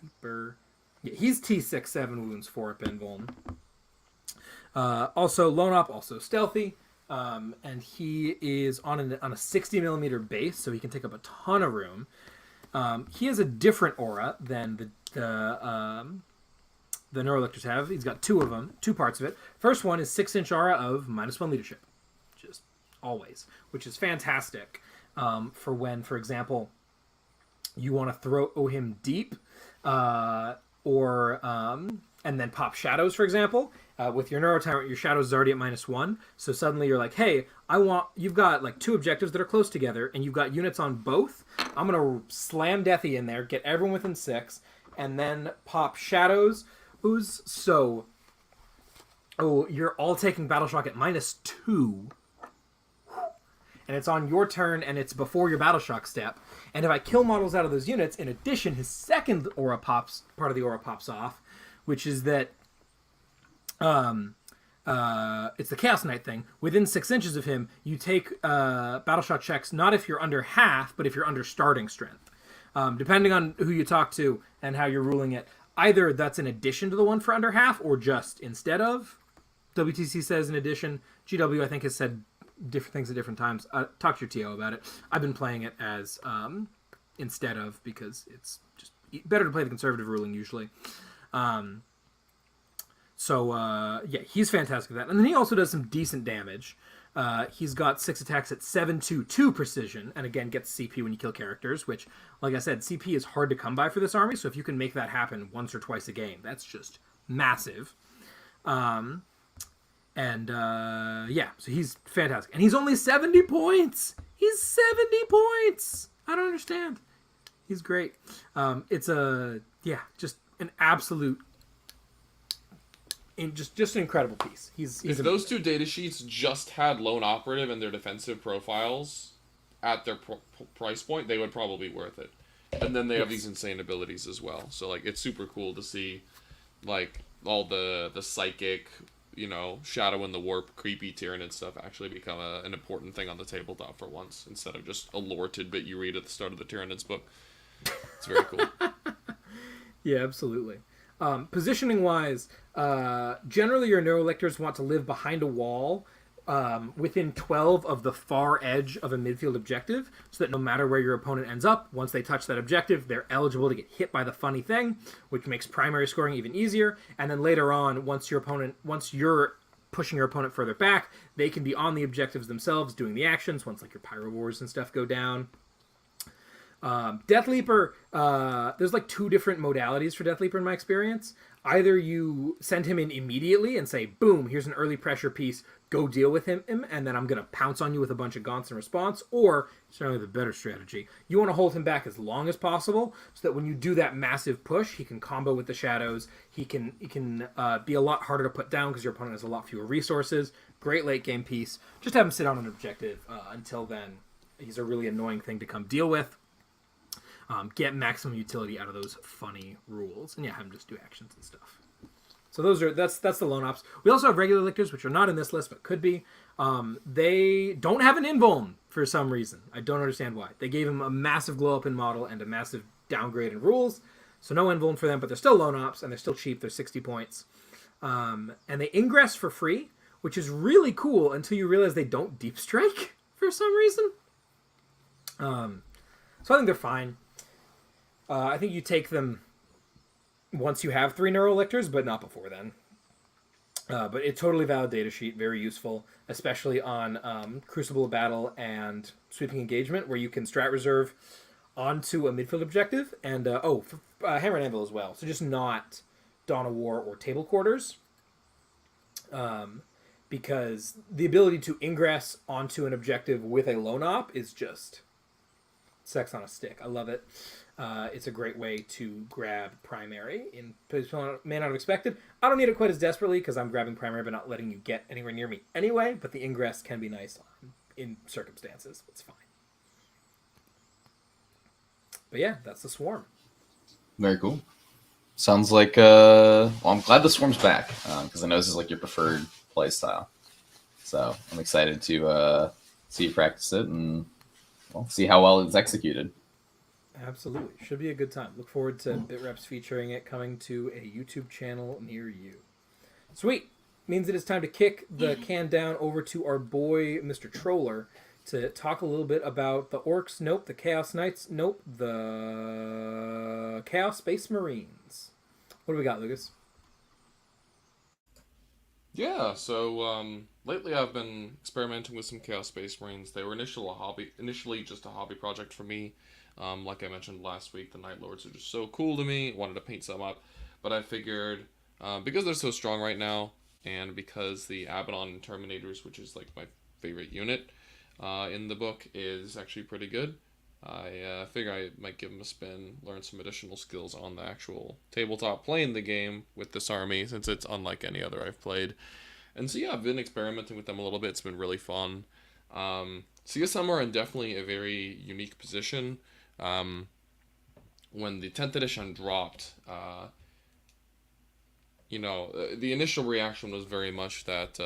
A: Leaper. Yeah, he's T6, 7 wounds, 4-up invuln. Also lone op, also stealthy. And he is on a 60mm base, so he can take up a ton of room. He has a different aura than the Neurolictors have. He's got 2 of them, 2 parts of it. First one is 6-inch aura of -1 leadership, just always, which is fantastic for when, for example, you want to throw him deep, or and then pop shadows, for example. With your Neurotyrant, your shadows is already at -1, so suddenly you're like, hey, you've got like 2 objectives that are close together, and you've got units on both. I'm gonna slam Deathy in there, get everyone within 6, and then pop shadows. You're all taking Battle Shock at -2, and it's on your turn, and it's before your Battle Shock step. And if I kill models out of those units, in addition, his second aura part of the aura pops off, which is that it's the Chaos Knight thing. Within 6 inches of him, you take Battle Shock checks, not if you're under half, but if you're under starting strength. Depending on who you talk to and how you're ruling it, either that's in addition to the one for under half or just instead of. WTC says in addition. GW, I think, has said different things at different times. Talk to your TO about it. I've been playing it as instead of, because it's just better to play the conservative ruling usually. Yeah, he's fantastic at that. And then he also does some decent damage. He's got 6 attacks at 7/2 precision, and again gets CP when you kill characters, which, like I said, CP is hard to come by for this army, so if you can make that happen once or twice a game, that's just massive. Yeah, so he's fantastic. And he's only 70 points! He's 70 points! I don't understand. He's great. It's just an absolute... just an incredible piece. He's
D: if those 2 data sheets just had lone operative and their defensive profiles at their price point, they would probably be worth it. And then they have these insane abilities as well. So like, it's super cool to see like all the psychic, shadow in the warp, creepy Tyranid stuff actually become an important thing on the tabletop for once, instead of just a lore tidbit you read at the start of the Tyranids book. It's very cool.
A: Yeah, absolutely. Positioning wise, generally your Neurolictors want to live behind a wall within 12 of the far edge of a midfield objective, so that no matter where your opponent ends up, once they touch that objective, they're eligible to get hit by the funny thing, which makes primary scoring even easier. And then later on, once you're pushing your opponent further back, they can be on the objectives themselves doing the actions once like your Pyro Wars and stuff go down. Death Leaper, there's like 2 different modalities for Death Leaper in my experience. Either you send him in immediately and say, boom, here's an early pressure piece, go deal with him, and then I'm going to pounce on you with a bunch of gaunts in response. Or, certainly the better strategy, you want to hold him back as long as possible, so that when you do that massive push, he can combo with the shadows, he can be a lot harder to put down because your opponent has a lot fewer resources. Great late game piece. Just have him sit on an objective. Until then, he's a really annoying thing to come deal with. Get maximum utility out of those funny rules, and have him just do actions and stuff. So that's the lone ops. We also have regular lictors, which are not in this list but could be. They don't have an invuln for some reason. I don't understand why. They gave him a massive glow up in model and a massive downgrade in rules, so no invuln for them. But they're still lone ops and they're still cheap. They're 60 points, and they ingress for free, which is really cool until you realize they don't deep strike for some reason. So I think they're fine. I think you take them once you have 3 Neurolictors, but not before then. But it's totally valid data sheet, very useful, especially on Crucible of Battle and Sweeping Engagement, where you can strat reserve onto a midfield objective, and Hammer and Anvil as well. So just not Dawn of War or Table Quarters. because the ability to ingress onto an objective with a lone op is just sex on a stick. I love it. It's a great way to grab primary in places you may not have expected. I don't need it quite as desperately because I'm grabbing primary but not letting you get anywhere near me anyway, but the ingress can be nice in circumstances. It's fine. But yeah, that's the Swarm.
B: Very cool. Sounds like, well, I'm glad the Swarm's back, because I know this is like your preferred play style. So I'm excited to see you practice it and see how well it's executed.
A: Absolutely. Should be a good time. Look forward to BitReps featuring it coming to a YouTube channel near you. Sweet. Means it is time to kick the can down over to our boy, Mr. Troller, to talk a little bit about the Orcs, nope, the Chaos Knights, nope, the Chaos Space Marines. What do we got, Lucas?
D: Yeah, so lately I've been experimenting with some Chaos Space Marines. They were initially just a hobby project for me. Like I mentioned last week, the Night Lords are just so cool to me. Wanted to paint some up, but I figured because they're so strong right now, and because the Abaddon and Terminators, which is like my favorite unit in the book, is actually pretty good, I figure I might give them a spin, learn some additional skills on the actual tabletop playing the game with this army, since it's unlike any other I've played. And so yeah, I've been experimenting with them a little bit. It's been really fun. CSM are in definitely a very unique position. When the 10th edition dropped, the initial reaction was very much that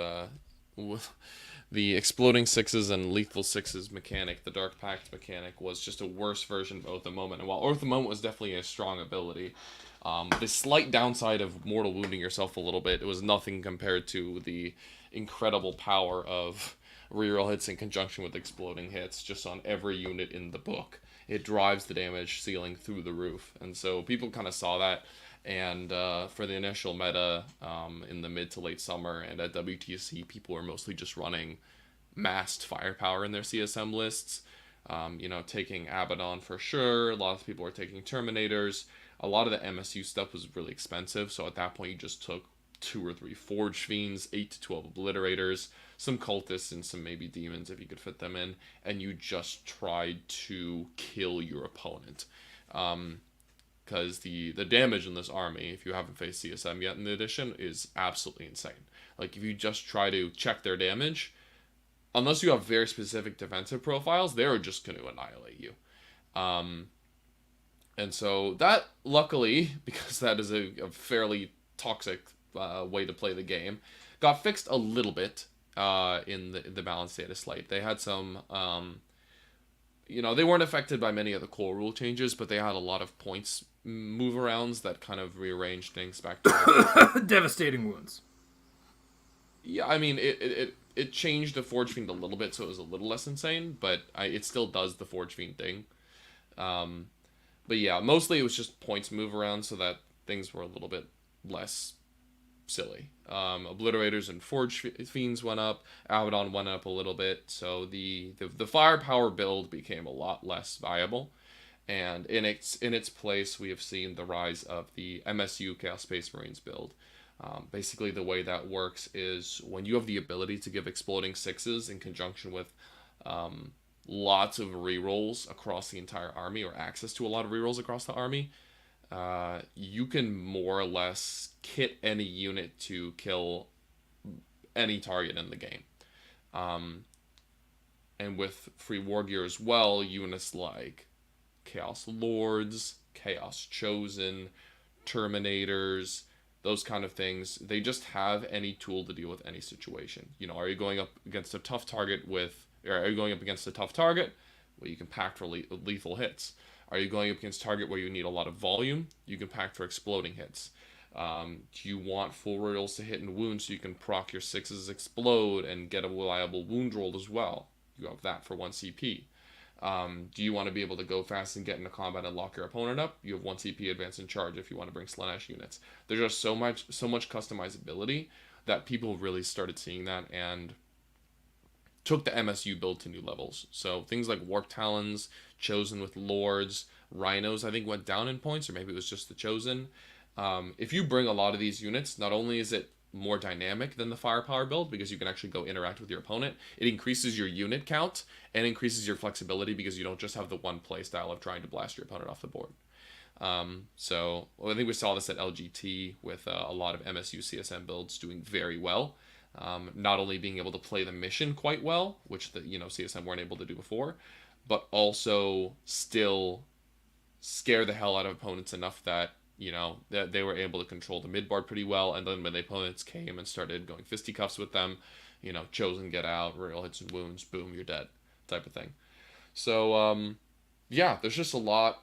D: the exploding sixes and lethal sixes mechanic, the Dark Pact mechanic, was just a worse version of Oath of Moment. And while Oath of Moment was definitely a strong ability, the slight downside of mortal wounding yourself a little bit, it was nothing compared to the incredible power of reroll hits in conjunction with exploding hits just on every unit in the book. It drives the damage ceiling through the roof. And so people kind of saw that. And for the initial meta in the mid to late summer and at WTC, people were mostly just running massed firepower in their CSM lists. Taking Abaddon for sure. A lot of people were taking Terminators. A lot of the MSU stuff was really expensive. So at that point, you just took 2 or 3 Forge Fiends, 8 to 12 Obliterators, some Cultists, and some maybe Demons if you could fit them in. And you just tried to kill your opponent. Because the damage in this army, if you haven't faced CSM yet in the edition, is absolutely insane. Like, if you just try to check their damage, unless you have very specific defensive profiles, they're just going to annihilate you. And so that, luckily, because that is a fairly toxic way to play the game, got fixed a little bit in the balanced data slate. They had some... they weren't affected by many of the core rule changes, but they had a lot of points move arounds that kind of rearranged things back to
A: Devastating wounds.
D: Yeah, I mean, it changed the Forge Fiend a little bit, so it was a little less insane, but it still does the Forge Fiend thing. But yeah, mostly it was just points move around so that things were a little bit less silly. Obliterators and Forge Fiends went up, Abaddon went up a little bit, so the firepower build became a lot less viable. And in its place, we have seen the rise of the MSU Chaos Space Marines build. Basically, the way that works is when you have the ability to give exploding sixes in conjunction with lots of rerolls across the entire army, or access to a lot of rerolls across the army, you can more or less kit any unit to kill any target in the game. And with free war gear as well, units like Chaos Lords, Chaos Chosen, Terminators, those kind of things, they just have any tool to deal with any situation. Are you going up against a tough target Well, you can pack for lethal hits. Are you going up against a target where you need a lot of volume? You can pack for exploding hits. Do you want full rerolls to hit and wound so you can proc your sixes explode and get a reliable wound roll as well? You have that for 1 CP. Do you want to be able to go fast and get into combat and lock your opponent up? You have 1 CP advance and charge if you want to bring Slanesh units. There's just so much customizability that people really started seeing that and took the MSU build to new levels. So things like Warp Talons, Chosen with Lords, Rhinos, I think went down in points, or maybe it was just the Chosen. If you bring a lot of these units, not only is it more dynamic than the firepower build because you can actually go interact with your opponent. It increases your unit count and increases your flexibility because you don't just have the one play style of trying to blast your opponent off the board. So I think we saw this at LGT with a lot of MSU CSM builds doing very well. Not only being able to play the mission quite well, which the CSM weren't able to do before, but also still scare the hell out of opponents enough that that they were able to control the mid board pretty well. And then when the opponents came and started going fisticuffs with them, chosen get out, real hits and wounds, boom, you're dead, type of thing. So yeah, there's just a lot.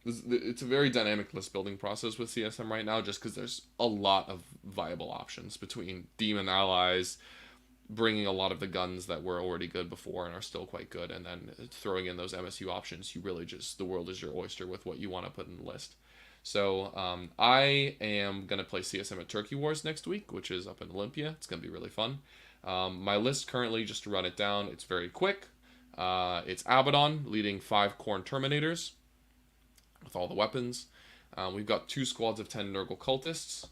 D: It's a very dynamic list building process with CSM right now, just because there's a lot of viable options between demon allies, bringing a lot of the guns that were already good before and are still quite good, and then throwing in those MSU options. You really just, the world is your oyster with what you want to put in the list. So I am going to play CSM at Turkey Wars next week, which is up in Olympia. It's going to be really fun. My list currently, just to run it down, it's very quick. It's Abaddon leading 5 Khorne Terminators with all the weapons. We've got 2 squads of 10 Nurgle Cultists.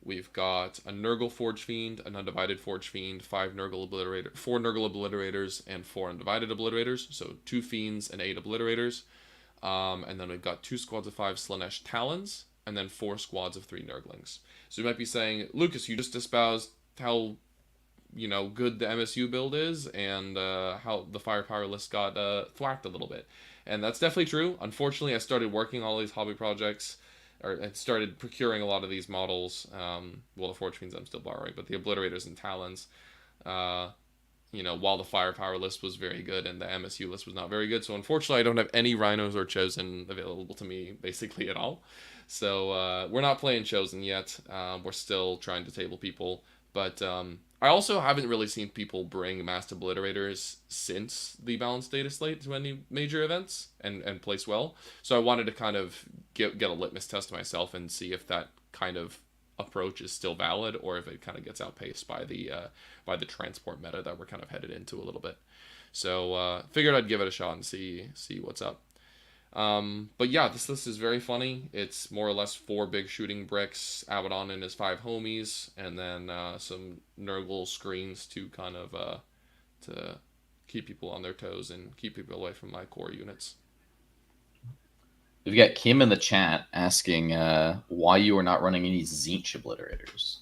D: We've got a Nurgle Forge Fiend, an Undivided Forge Fiend, 4 Nurgle Obliterators, and 4 Undivided Obliterators. So 2 Fiends and 8 Obliterators. And then we've got 2 squads of 5 Slanesh Talons, and then 4 squads of 3 Nurglings. So you might be saying, Lucas, you just espoused how good the MSU build is, and how the firepower list got thwacked a little bit. And that's definitely true. Unfortunately, I started working on all these hobby projects, or I started procuring a lot of these models. Well, the Forge Fiends I'm still borrowing, but the Obliterators and Talons, while the firepower list was very good and the MSU list was not very good. So unfortunately, I don't have any Rhinos or Chosen available to me basically at all. So we're not playing Chosen yet. We're still trying to table people. But I also haven't really seen people bring Massed Obliterators since the Balanced Data Slate to any major events and place well. So I wanted to kind of get a litmus test myself and see if that kind of approach is still valid, or if it kind of gets outpaced by the transport meta that we're kind of headed into a little bit. So figured I'd give it a shot and see what's up. But yeah, this list is very funny. It's more or less 4 big shooting bricks, Abaddon and his 5 homies, and then some Nurgle screens to kind of to keep people on their toes and keep people away from my core units.
B: We've got Kim in the chat asking why you are not running any Tzeentch Obliterators.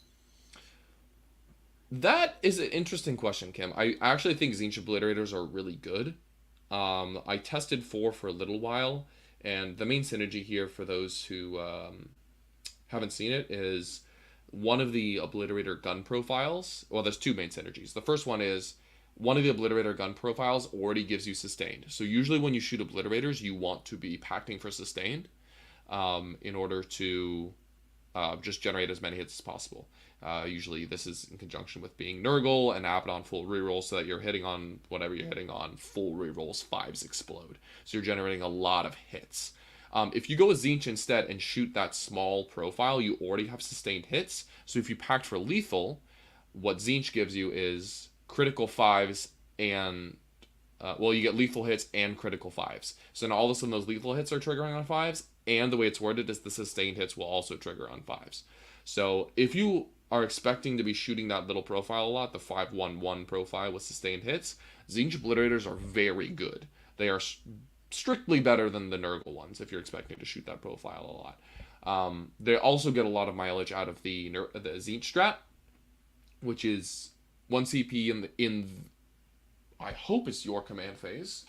D: That is an interesting question, Kim. I actually think Tzeentch Obliterators are really good. I tested 4 for a little while, and the main synergy here for those who haven't seen it is one of the Obliterator gun profiles. Well, there's 2 main synergies. The first one is one of the Obliterator gun profiles already gives you sustained. So usually when you shoot Obliterators, you want to be pacting for sustained in order to just generate as many hits as possible. Usually this is in conjunction with being Nurgle and Abaddon full rerolls, so that you're hitting on whatever you're hitting on, full rerolls, 5s explode. So you're generating a lot of hits. If you go with Tzeentch instead and shoot that small profile, you already have sustained hits. So if you packed for lethal, what Tzeentch gives you is critical 5s and you get lethal hits and critical 5s. So now all of a sudden those lethal hits are triggering on 5s, and the way it's worded is the sustained hits will also trigger on 5s. So if you are expecting to be shooting that little profile a lot, the 5-1-1 profile with sustained hits, Tzeentch Obliterators are very good. They are strictly better than the Nurgle ones if you're expecting to shoot that profile a lot. They also get a lot of mileage out of the Tzeentch strat, which is 1 CP in I hope it's your command phase.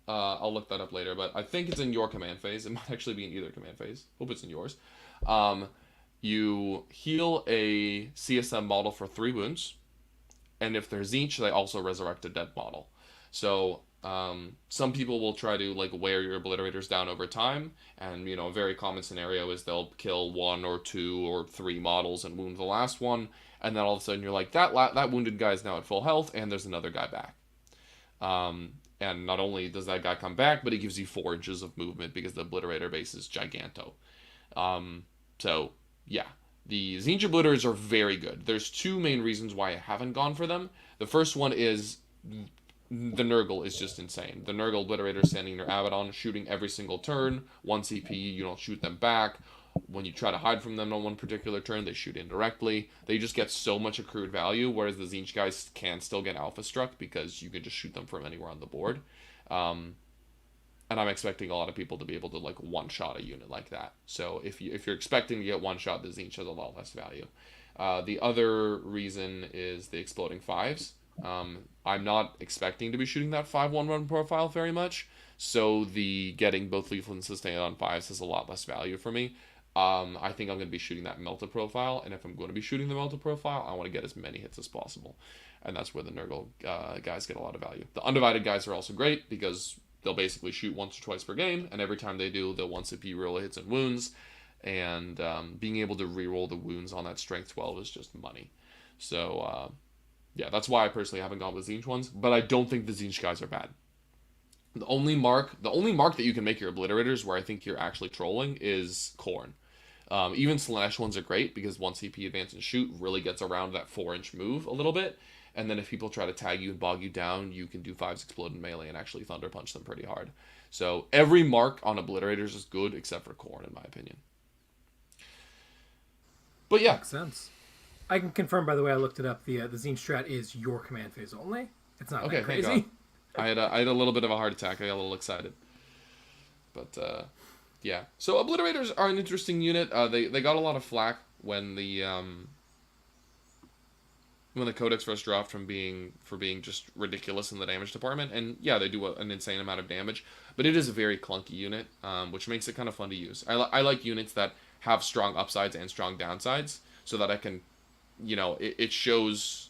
D: I'll look that up later, but I think it's in your command phase. It might actually be in either command phase. Hope it's in yours. You heal a CSM model for 3 wounds, and if they're Tzeentch, they also resurrect a dead model. So some people will try to wear your Obliterators down over time, and a very common scenario is they'll kill 1 or 2 or 3 models and wound the last one, and then all of a sudden you're like, that wounded guy is now at full health, and there's another guy back. And not only does that guy come back, but he gives you 4 inches of movement because the Obliterator base is giganto. So yeah, the Tzeentch Obliterators are very good. There's 2 main reasons why I haven't gone for them. The first one is the Nurgle is just insane. The Nurgle Obliterator standing near Abaddon, shooting every single turn, 1 CP, you don't shoot them back. When you try to hide from them on one particular turn, they shoot indirectly. They just get so much accrued value, whereas the Tzeentch guys can still get alpha struck because you can just shoot them from anywhere on the board. And I'm expecting a lot of people to be able to like one-shot a unit like that. So if you're expecting to get one shot, the Tzeentch has a lot less value. The other reason is the exploding fives. I'm not expecting to be shooting that 5/1/1 profile very much, so the getting both lethal and sustain on fives has a lot less value for me. I think I'm going to be shooting that Melta profile, and if I'm going to be shooting the Melta profile, I want to get as many hits as possible. And that's where the Nurgle guys get a lot of value. The Undivided guys are also great because they'll basically shoot once or twice per game, and every time they do, they'll 1 CP roll hits and wounds, and being able to reroll the wounds on that Strength 12 is just money. So, yeah, that's why I personally haven't gone with Tzeentch ones, but I don't think the Tzeentch guys are bad. The only mark that you can make your Obliterators where I think you're actually trolling is Khorne. Even Slanesh ones are great because 1 CP advance and shoot really gets around that 4-inch move a little bit. And then if people try to tag you and bog you down, you can do 5s explode in melee and actually Thunder Punch them pretty hard. So every mark on Obliterators is good except for Khorne, in my opinion. But yeah.
A: Makes sense. I can confirm, by the way, I looked it up. The Tzeentch strat is your command phase only. It's not that crazy.
D: Thank God. I had a little bit of a heart attack. I got a little excited. But yeah. So Obliterators are an interesting unit. They got a lot of flack when the Codex first dropped for being just ridiculous in the damage department, and yeah, they do an insane amount of damage, but it is a very clunky unit, which makes it kind of fun to use. I like units that have strong upsides and strong downsides, so that I can, it shows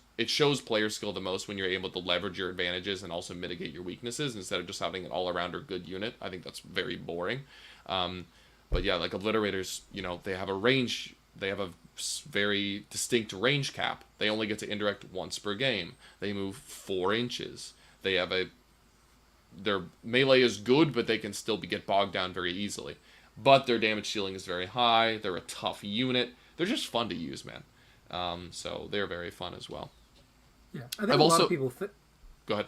D: player skill the most when you're able to leverage your advantages and also mitigate your weaknesses instead of just having an all-around or good unit. I think that's very boring. But yeah, like Obliterators, they have a range. They have a very distinct range cap. They only get to indirect once per game. They move 4 inches. They have their melee is good, but they can still get bogged down very easily. But their damage ceiling is very high. They're a tough unit. They're just fun to use, man. So they're very fun as well.
A: Yeah, I think a lot of people...
D: Go ahead.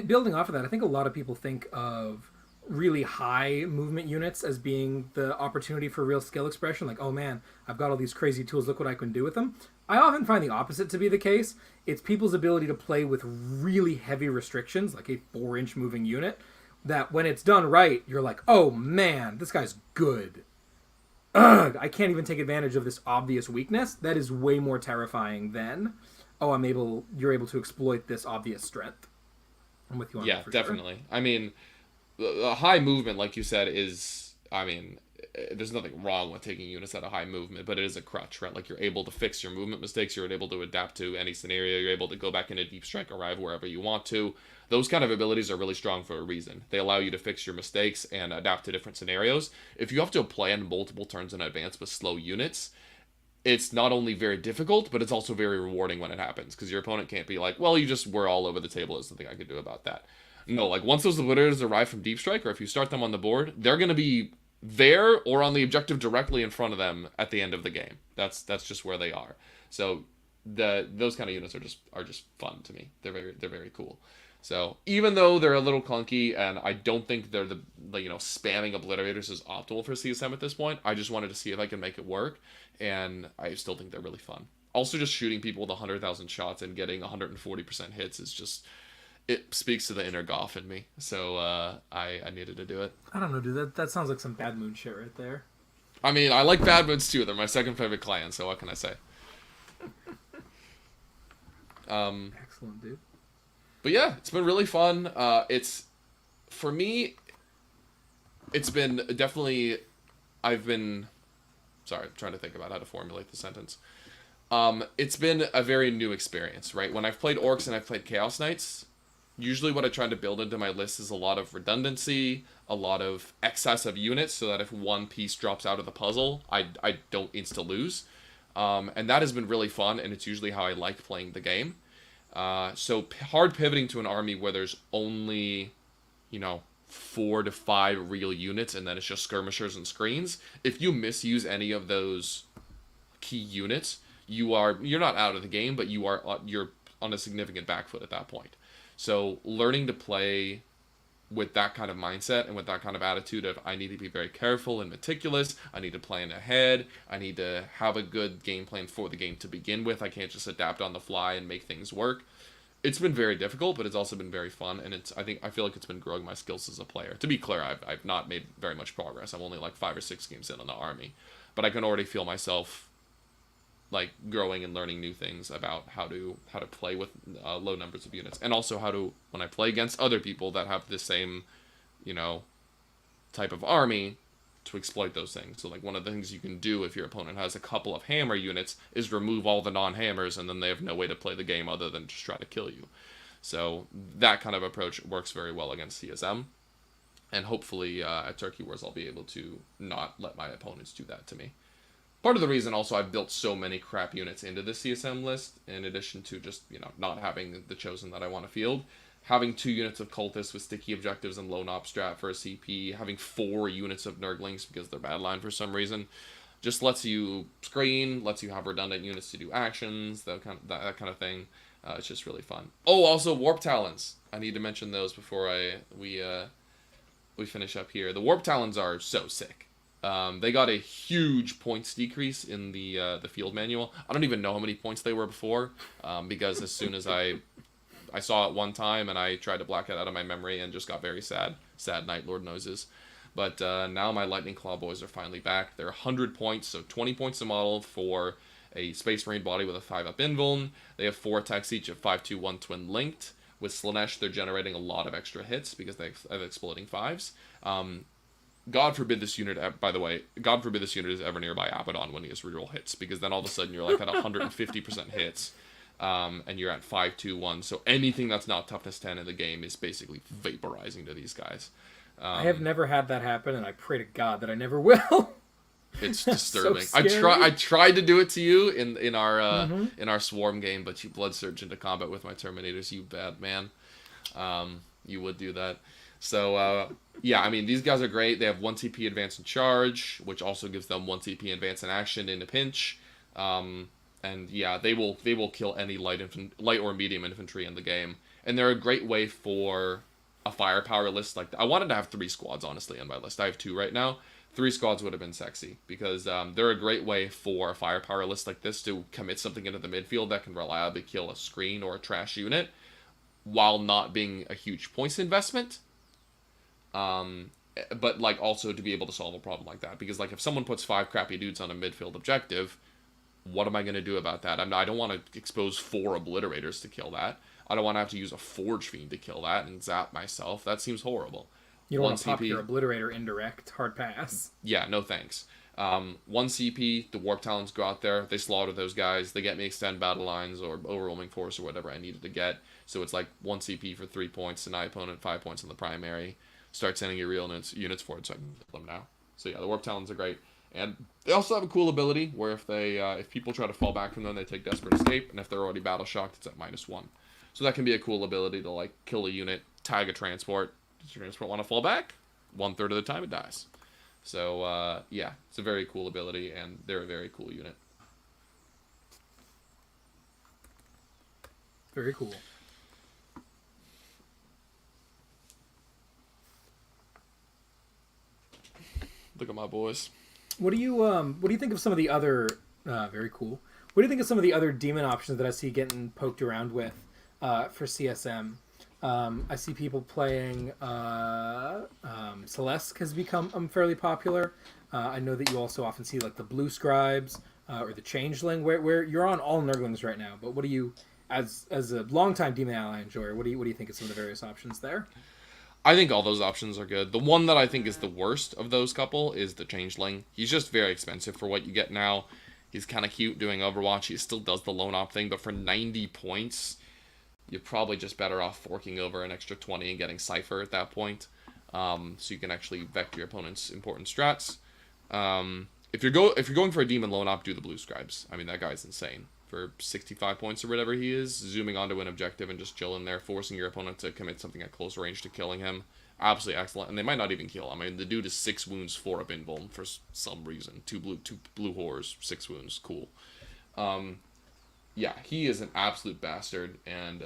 A: Building off of that, I think a lot of people think of really high movement units as being the opportunity for real skill expression. Like, oh man, I've got all these crazy tools, look what I can do with them. I often find the opposite to be the case. It's people's ability to play with really heavy restrictions, like a 4-inch moving unit, that when it's done right, you're like, oh man, this guy's good. Ugh, I can't even take advantage of this obvious weakness. That is way more terrifying than, oh, you're able to exploit this obvious strength. I'm with you on that for
D: definitely.
A: Sure.
D: I mean, the high movement, like you said, is, there's nothing wrong with taking units at a high movement, but it is a crutch, right? Like, you're able to fix your movement mistakes, you're able to adapt to any scenario, you're able to go back into Deep Strike, arrive wherever you want to. Those kind of abilities are really strong for a reason. They allow you to fix your mistakes and adapt to different scenarios. If you have to plan multiple turns in advance with slow units, it's not only very difficult, but it's also very rewarding when it happens, because your opponent can't be like, well, you just were all over the table, there's nothing I could do about that. No, like, once those Obliterators arrive from Deep Strike, or if you start them on the board, they're going to be there or on the objective directly in front of them at the end of the game. That's just where they are. So those kind of units are just fun to me. They're very cool. So even though they're a little clunky, and I don't think they're the spamming Obliterators is optimal for CSM at this point, I just wanted to see if I can make it work, and I still think they're really fun. Also, just shooting people with 100,000 shots and getting 140% hits is just... It speaks to the inner goth in me, so I needed to do it.
A: I don't know, dude. That sounds like some Bad Moon shit right there.
D: I mean, I like Bad Moons too. They're my second favorite clan, so what can I say?
A: Excellent, dude.
D: But yeah, it's been really fun. For me, it's been definitely... Sorry, I'm trying to think about how to formulate the sentence. It's been a very new experience, right? When I've played Orcs and I've played Chaos Knights... Usually what I try to build into my list is a lot of redundancy, a lot of excess of units, so that if one piece drops out of the puzzle, I don't insta-lose. And that has been really fun, and it's usually how I like playing the game. So hard pivoting to an army where there's only, 4 to 5 real units, and then it's just skirmishers and screens. If you misuse any of those key units, you're not out of the game, but you're on a significant back foot at that point. So learning to play with that kind of mindset and with that kind of attitude of I need to be very careful and meticulous, I need to plan ahead, I need to have a good game plan for the game to begin with, I can't just adapt on the fly and make things work. It's been very difficult, but it's also been very fun, and I feel like it's been growing my skills as a player. To be clear, I've not made very much progress. I'm only like 5 or 6 games in on the army, but I can already feel myself like growing and learning new things about how to play with low numbers of units, and also how to, when I play against other people that have the same, type of army, to exploit those things. So like one of the things you can do if your opponent has a couple of hammer units is remove all the non-hammers, and then they have no way to play the game other than just try to kill you. So that kind of approach works very well against CSM, and hopefully at Turkey Wars I'll be able to not let my opponents do that to me. Part of the reason also I've built so many crap units into the CSM list, in addition to just, not having the chosen that I want to field, having 2 units of cultists with sticky objectives and lone op strat for a CP, having 4 units of Nurglings because they're bad line for some reason, just lets you screen, lets you have redundant units to do actions, that kind of thing. It's just really fun. Oh, also Warp Talons. I need to mention those before we finish up here. The Warp Talons are so sick. They got a huge points decrease in the field manual. I don't even know how many points they were before, because as soon as I saw it one time and I tried to black it out of my memory and just got very sad. Sad night, Lord knows. But now my Lightning Claw boys are finally back. They're 100 points, so 20 points a model for a Space Marine body with a 5-up invuln. They have 4 attacks each of 5/2/1 twin linked. With Slanesh, they're generating a lot of extra hits because they have exploding 5s. God forbid this unit, by the way, God forbid this unit is ever nearby Abaddon when he has reroll hits, because then all of a sudden you're like at 150% hits, and you're at 5/2/1, so anything that's not toughness 10 in the game is basically vaporizing to these guys.
A: I have never had that happen, and I pray to God that I never will.
D: It's disturbing.
A: So
D: I tried to do it to you in our Swarm game, but you blood surged into combat with my Terminators, you bad man. You would do that. So, yeah, I mean, these guys are great. They have 1 TP advance and charge, which also gives them 1 TP advance and action in a pinch. And yeah, they will kill any light or medium infantry in the game. And they're a great way for a firepower list. Like, I wanted to have 3 squads, honestly, on my list. I have 2 right now. 3 squads would have been sexy, because they're a great way for a firepower list like this to commit something into the midfield that can reliably kill a screen or a trash unit, while not being a huge points investment. But like also to be able to solve a problem like that, because like if someone puts 5 crappy dudes on a midfield objective, what am I going to do about that? I don't want to expose 4 obliterators to kill that. I don't want to have to use a Forge Fiend to kill that and zap myself. That seems horrible.
A: You don't want to pop your obliterator indirect, hard pass.
D: Yeah, no thanks. 1 CP, the Warp Talons go out there, they slaughter those guys, they get me extend battle lines or overwhelming force or whatever I needed to get. So it's like 1 CP for 3 points, deny opponent 5 points in the primary. Start sending your real units forward so I can kill them now. So yeah, the Warp Talons are great. And they also have a cool ability where if people try to fall back from them, they take Desperate Escape, and if they're already battle shocked, it's at -1. So that can be a cool ability to like kill a unit, tag a transport. Does your transport want to fall back? 1/3 of the time it dies. So yeah, it's a very cool ability, and they're a very cool unit.
A: Very cool.
D: Look at my boys.
A: What do you think of some of the other very cool? What do you think of some of the other demon options that I see getting poked around with for CSM? I see people playing Celeste has become fairly popular. I know that you also often see like the Blue Scribes or the Changeling, where you're on all Nurglings right now. But what do you, as a longtime Demon Ally enjoyer, what do you think of some of the various options there?
D: I think all those options are good. The one that I think is the worst of those couple is the Changeling. He's just very expensive for what you get now. He's kind of cute doing Overwatch. He still does the lone op thing, but for 90 points, you're probably just better off forking over an extra 20 and getting Cypher at that point. So you can actually vector your opponent's important strats. If you're going for a Demon lone op, do the Blue Scribes. I mean, that guy's insane. For 65 points or whatever he is, zooming onto an objective and just chilling there, forcing your opponent to commit something at close range to killing him. Absolutely excellent. And they might not even kill him. I mean, the dude is 6 wounds, 4 up invuln for some reason. 2 blue horrors, 6 wounds. Cool. Yeah, he is an absolute bastard, and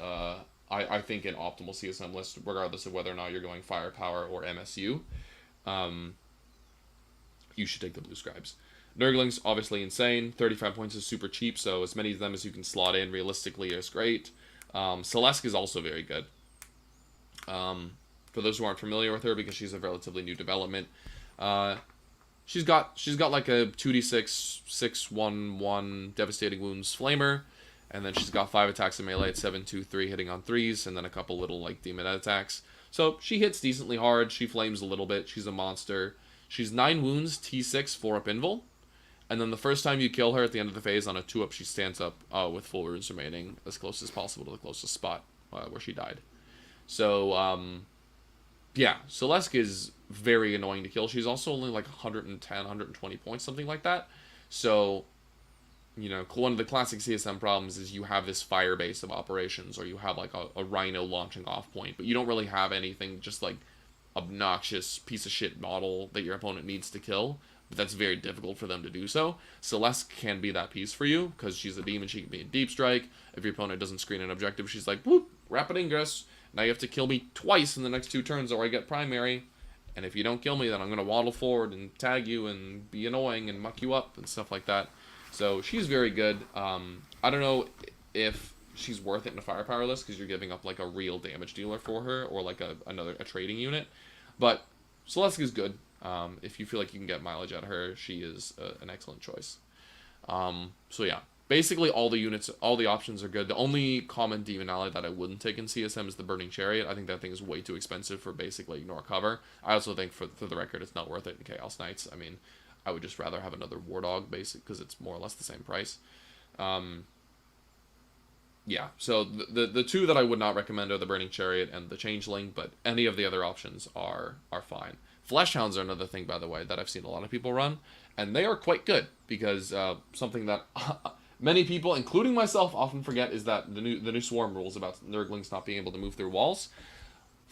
D: I think an optimal CSM list, regardless of whether or not you're going Firepower or MSU, you should take the Blue Scribes. Nurglings, obviously insane. 35 points is super cheap, so as many of them as you can slot in realistically is great. Celeste is also very good. For those who aren't familiar with her, because she's a relatively new development, she's got like a 2d6 6/1/1 devastating wounds flamer, and then she's got 5 attacks in melee at 7/2/3 hitting on 3s, and then a couple little like demon attacks. So she hits decently hard. She flames a little bit. She's a monster. She's 9 wounds, T6, 4 up invul. And then the first time you kill her at the end of the phase on a 2-up, she stands up with full runes remaining as close as possible to the closest spot where she died. So, yeah, Celeste is very annoying to kill. She's also only like 110, 120 points, something like that. So, you know, one of the classic CSM problems is you have this fire base of operations, or you have like a Rhino launching off point, but you don't really have anything just like obnoxious piece of shit model that your opponent needs to kill. But that's very difficult for them to do so. Celeste can be that piece for you, because she's a demon, she can be in deep strike. If your opponent doesn't screen an objective, she's like, whoop, rapid ingress. Now you have to kill me twice in the next 2 turns or I get primary. And if you don't kill me, then I'm going to waddle forward and tag you and be annoying and muck you up and stuff like that. So she's very good. I don't know if she's worth it in a firepower list, because you're giving up like a real damage dealer for her, or like a trading unit. But Celeste is good. If you feel like you can get mileage out of her, she is an excellent choice. So yeah, basically all the units, all the options are good. The only common demon ally that I wouldn't take in CSM is the Burning Chariot. I think that thing is way too expensive for basically ignore cover. I also think, for the record, it's not worth it in Chaos Knights. I mean, I would just rather have another War Dog, because it's more or less the same price. Yeah, so the 2 that I would not recommend are the Burning Chariot and the Changeling, but any of the other options are fine. Fleshhounds are another thing, by the way, that I've seen a lot of people run, and they are quite good, because something that many people, including myself, often forget is that the new Swarm rules about Nurglings not being able to move through walls.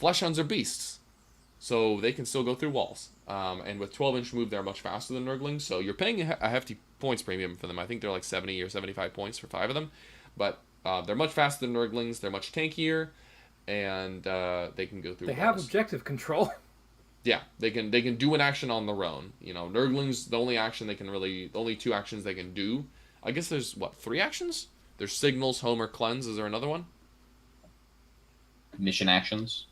D: Fleshhounds are beasts, so they can still go through walls. And with 12-inch move, they're much faster than Nurglings, so you're paying a hefty points premium for them. I think they're like 70 or 75 points for 5 of them, but they're much faster than Nurglings, they're much tankier, and they can go through walls.
A: They have objective control.
D: Yeah, they can do an action on their own. You know, Nurglings, the only 2 actions they can do. I guess there's 3 actions? There's Signals, Homer, Cleanse. Is there another one?
B: Mission actions.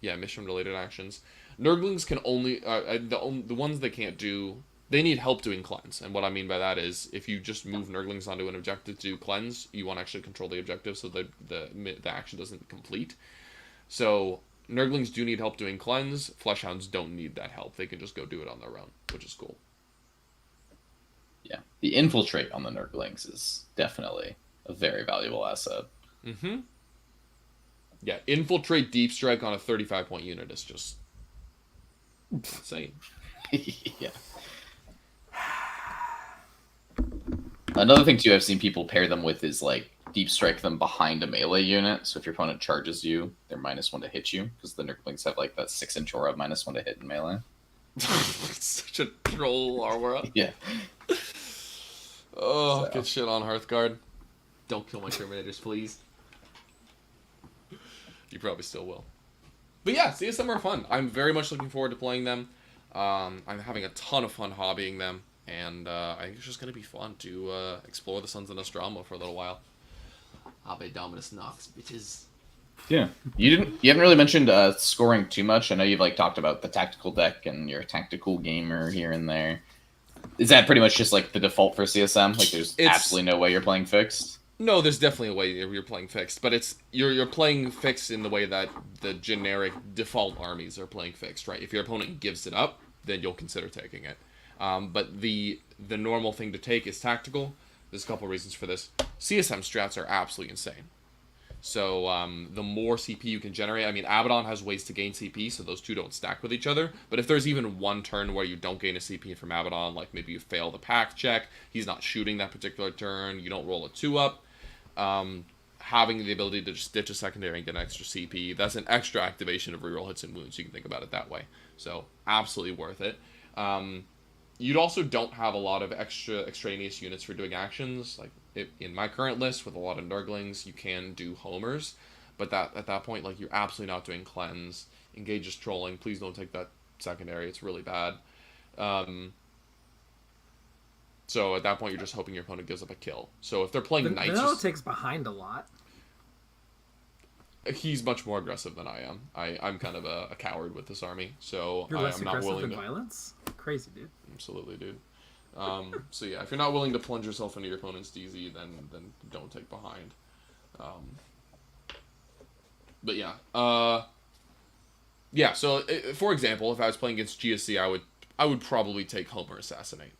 D: Yeah, mission related actions. Nurglings can only the ones they can't do. They need help doing Cleanse, and what I mean by that is, if you just move Nurglings onto an objective to do Cleanse, you want to actually control the objective so the action doesn't complete. So Nurglings do need help doing Cleanse. Fleshhounds don't need that help. They can just go do it on their own, which is cool.
B: Yeah. The Infiltrate on the Nurglings is definitely a very valuable asset.
D: Mm-hmm. Yeah, Infiltrate Deep Strike on a 35-point unit is just insane.
B: Yeah. Another thing, too, I've seen people pair them with is, like, Deep Strike them behind a melee unit. So if your opponent charges you, they're -1 to hit you, because the Nurglings have, like, that 6-inch aura of -1 to hit in melee.
D: It's such a troll aura.
B: Yeah.
D: Oh, good shit on Hearthguard. Don't kill my Terminators, please. You probably still will. But yeah, CSM are fun. I'm very much looking forward to playing them. I'm having a ton of fun hobbying them. And I think it's just going to be fun to explore the Sons of Nostromo for a little while. Ave Dominus Nox, bitches.
B: Yeah. You haven't really mentioned scoring too much. I know you've like talked about the tactical deck and you're a tactical gamer here and there. Is that pretty much just like the default for CSM? Like there's absolutely no way you're playing fixed?
D: No, there's definitely a way you're playing fixed, but it's you're playing fixed in the way that the generic default armies are playing fixed, right? If your opponent gives it up, then you'll consider taking it. But the normal thing to take is tactical. There's a couple reasons for this. CSM strats are absolutely insane. So the more CP you can generate, I mean, Abaddon has ways to gain CP, so those two don't stack with each other. But if there's even one turn where you don't gain a CP from Abaddon, like maybe you fail the pack check, he's not shooting that particular turn, you don't roll a 2-up, having the ability to just ditch a secondary and get an extra CP, that's an extra activation of reroll hits and wounds. You can think about it that way. So absolutely worth it. You also don't have a lot of extraneous units for doing actions. Like in my current list with a lot of Nurglings, you can do homers, But at that point, like, you're absolutely not doing cleanse. Engage is trolling. Please don't take that secondary. It's really bad. So at that point, you're just hoping your opponent gives up a kill. So if they're playing knights,
A: Vanilla takes behind a lot.
D: he's much more aggressive than I am. I'm kind of a coward with this army, so
A: You're less
D: I'm not
A: aggressive
D: willing
A: than
D: to.
A: violence? Crazy, dude.
D: Absolutely, dude. So yeah, if you're not willing to plunge yourself into your opponent's DZ, then don't take behind. But yeah, yeah. So for example, if I was playing against GSC, I would probably take Homer Assassinate.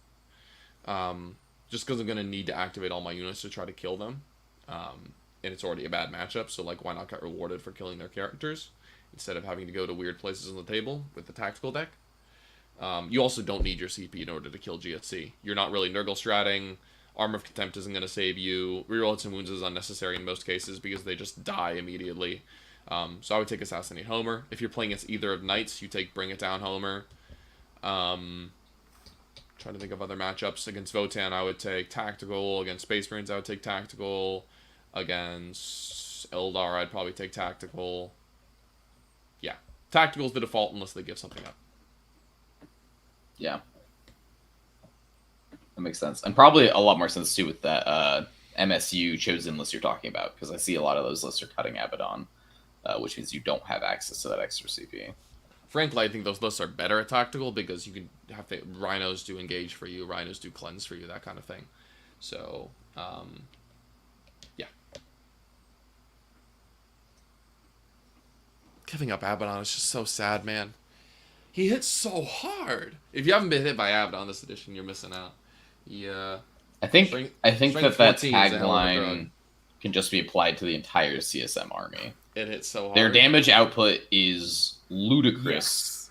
D: Just because I'm gonna need to activate all my units to try to kill them. And it's already a bad matchup, so like, why not get rewarded for killing their characters instead of having to go to weird places on the table with the tactical deck? You also don't need your CP in order to kill GSC. You're not really Nurgle stratting. Armor of Contempt isn't going to save you. Reroll hits and wounds is unnecessary in most cases because they just die immediately. So I would take Assassinate Homer. If you're playing against either of Knights, you take Bring It Down Homer. Trying to think of other matchups. Against Votann, I would take Tactical. Against Space Marines, I would take Tactical. Against Eldar, I'd probably take Tactical. Yeah. Tactical is the default unless they give something up.
B: Yeah. That makes sense. And probably a lot more sense, too, with that MSU chosen list you're talking about, because I see a lot of those lists are cutting Abaddon, which means you don't have access to that extra CP.
D: Frankly, I think those lists are better at Tactical because you can have Rhinos do Engage for you, Rhinos do Cleanse for you, that kind of thing. So, yeah. Giving up Abaddon is just so sad, man. He hits so hard. If you haven't been hit by Abaddon this edition, you're missing out. Yeah.
B: I think
D: Strength
B: that
D: 14 is a hell of a
B: tagline
D: drug.
B: can just be applied to the entire CSM army.
D: It hits so hard.
B: Their damage output is ludicrous.
A: Yes.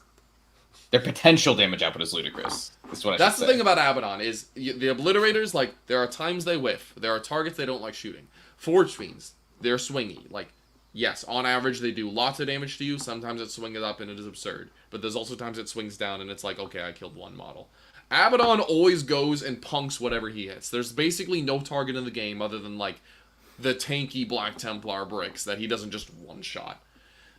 B: Their potential damage output is ludicrous. That's what I
D: That's
B: should
D: the
B: say.
D: thing about Abaddon is the Obliterators, like, there are times they whiff. There are targets they don't like shooting. Forge Fiends, they're swingy. Like, yes, on average they do lots of damage to you. Sometimes it swings up and it is absurd. But there's also times it swings down and it's like, okay, I killed one model. Abaddon always goes and punks whatever he hits. There's basically no target in the game other than, like, the tanky Black Templar bricks that he doesn't just one-shot.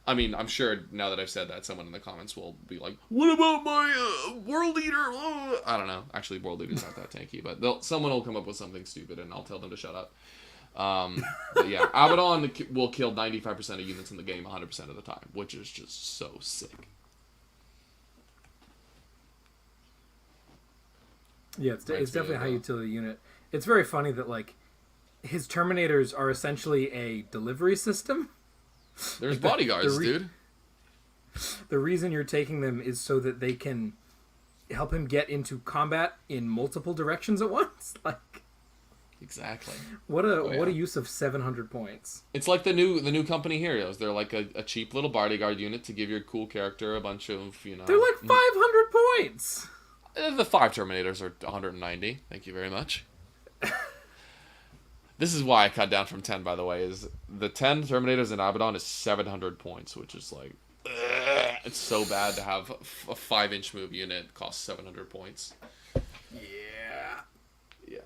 D: I mean, I'm sure now that I've said that, someone in the comments will be like, what about my World Eater? I don't know. Actually, World Eater's not that tanky, but someone will come up with something stupid and I'll tell them to shut up. But yeah, Abaddon will kill 95% of units in the game 100% of the time, which is just so sick.
A: Yeah, it's definitely a high utility unit. It's very funny that, like, his Terminators are essentially a delivery system.
D: There's
A: Like,
D: bodyguards, dude.
A: The reason you're taking them is so that they can help him get into combat in multiple directions at once. Like,
D: Exactly.
A: what a use of 700 points.
D: It's like the new company heroes. They're like a cheap little bodyguard unit to give your cool character a bunch of, you know.
A: They're like 500 points.
D: The 5 Terminators are 190. Thank you very much. This is why I cut down from 10, by the way, is the 10 Terminators in Abaddon is 700 points, which is like, it's so bad to have a 5-inch move unit cost 700 points.
A: Yeah.
D: Yeah.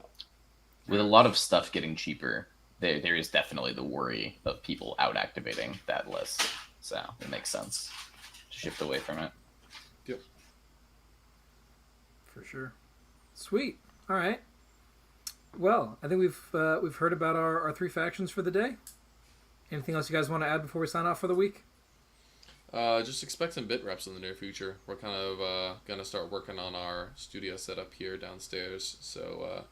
B: With a lot of stuff getting cheaper, there is definitely the worry of people out-activating that list. So it makes sense to shift away from it.
D: Yep.
A: For sure. Sweet. All right. Well, I think we've heard about our 3 factions for the day. Anything else you guys want to add before we sign off for the week?
D: Just expect some bit reps in the near future. We're kind of gonna start working on our studio setup here downstairs, so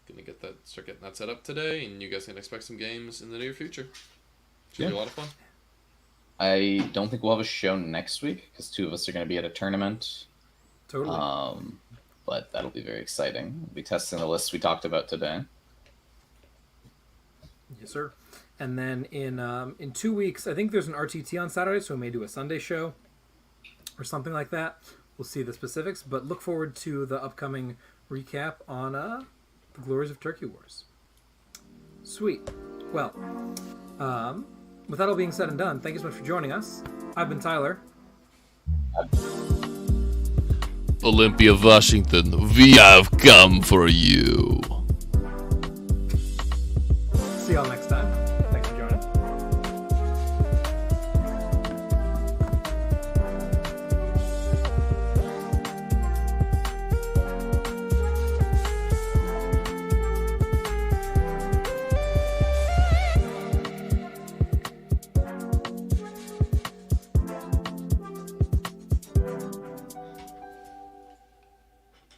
D: gonna start getting that set up today, and you guys can expect some games in the near future. Should be a lot of fun.
B: I don't think we'll have a show next week because 2 of us are going to be at a tournament.
A: Totally.
B: But that'll be very exciting. We'll be testing the lists we talked about today.
A: Yes, sir. And then in 2 weeks, I think there's an RTT on Saturday, so we may do a Sunday show or something like that. We'll see the specifics, but look forward to the upcoming recap on the glories of Turkey Wars. Sweet. Well, with that all being said and done, thank you so much for joining us. I've been Tyler.
D: Olympia, Washington, we have come for you.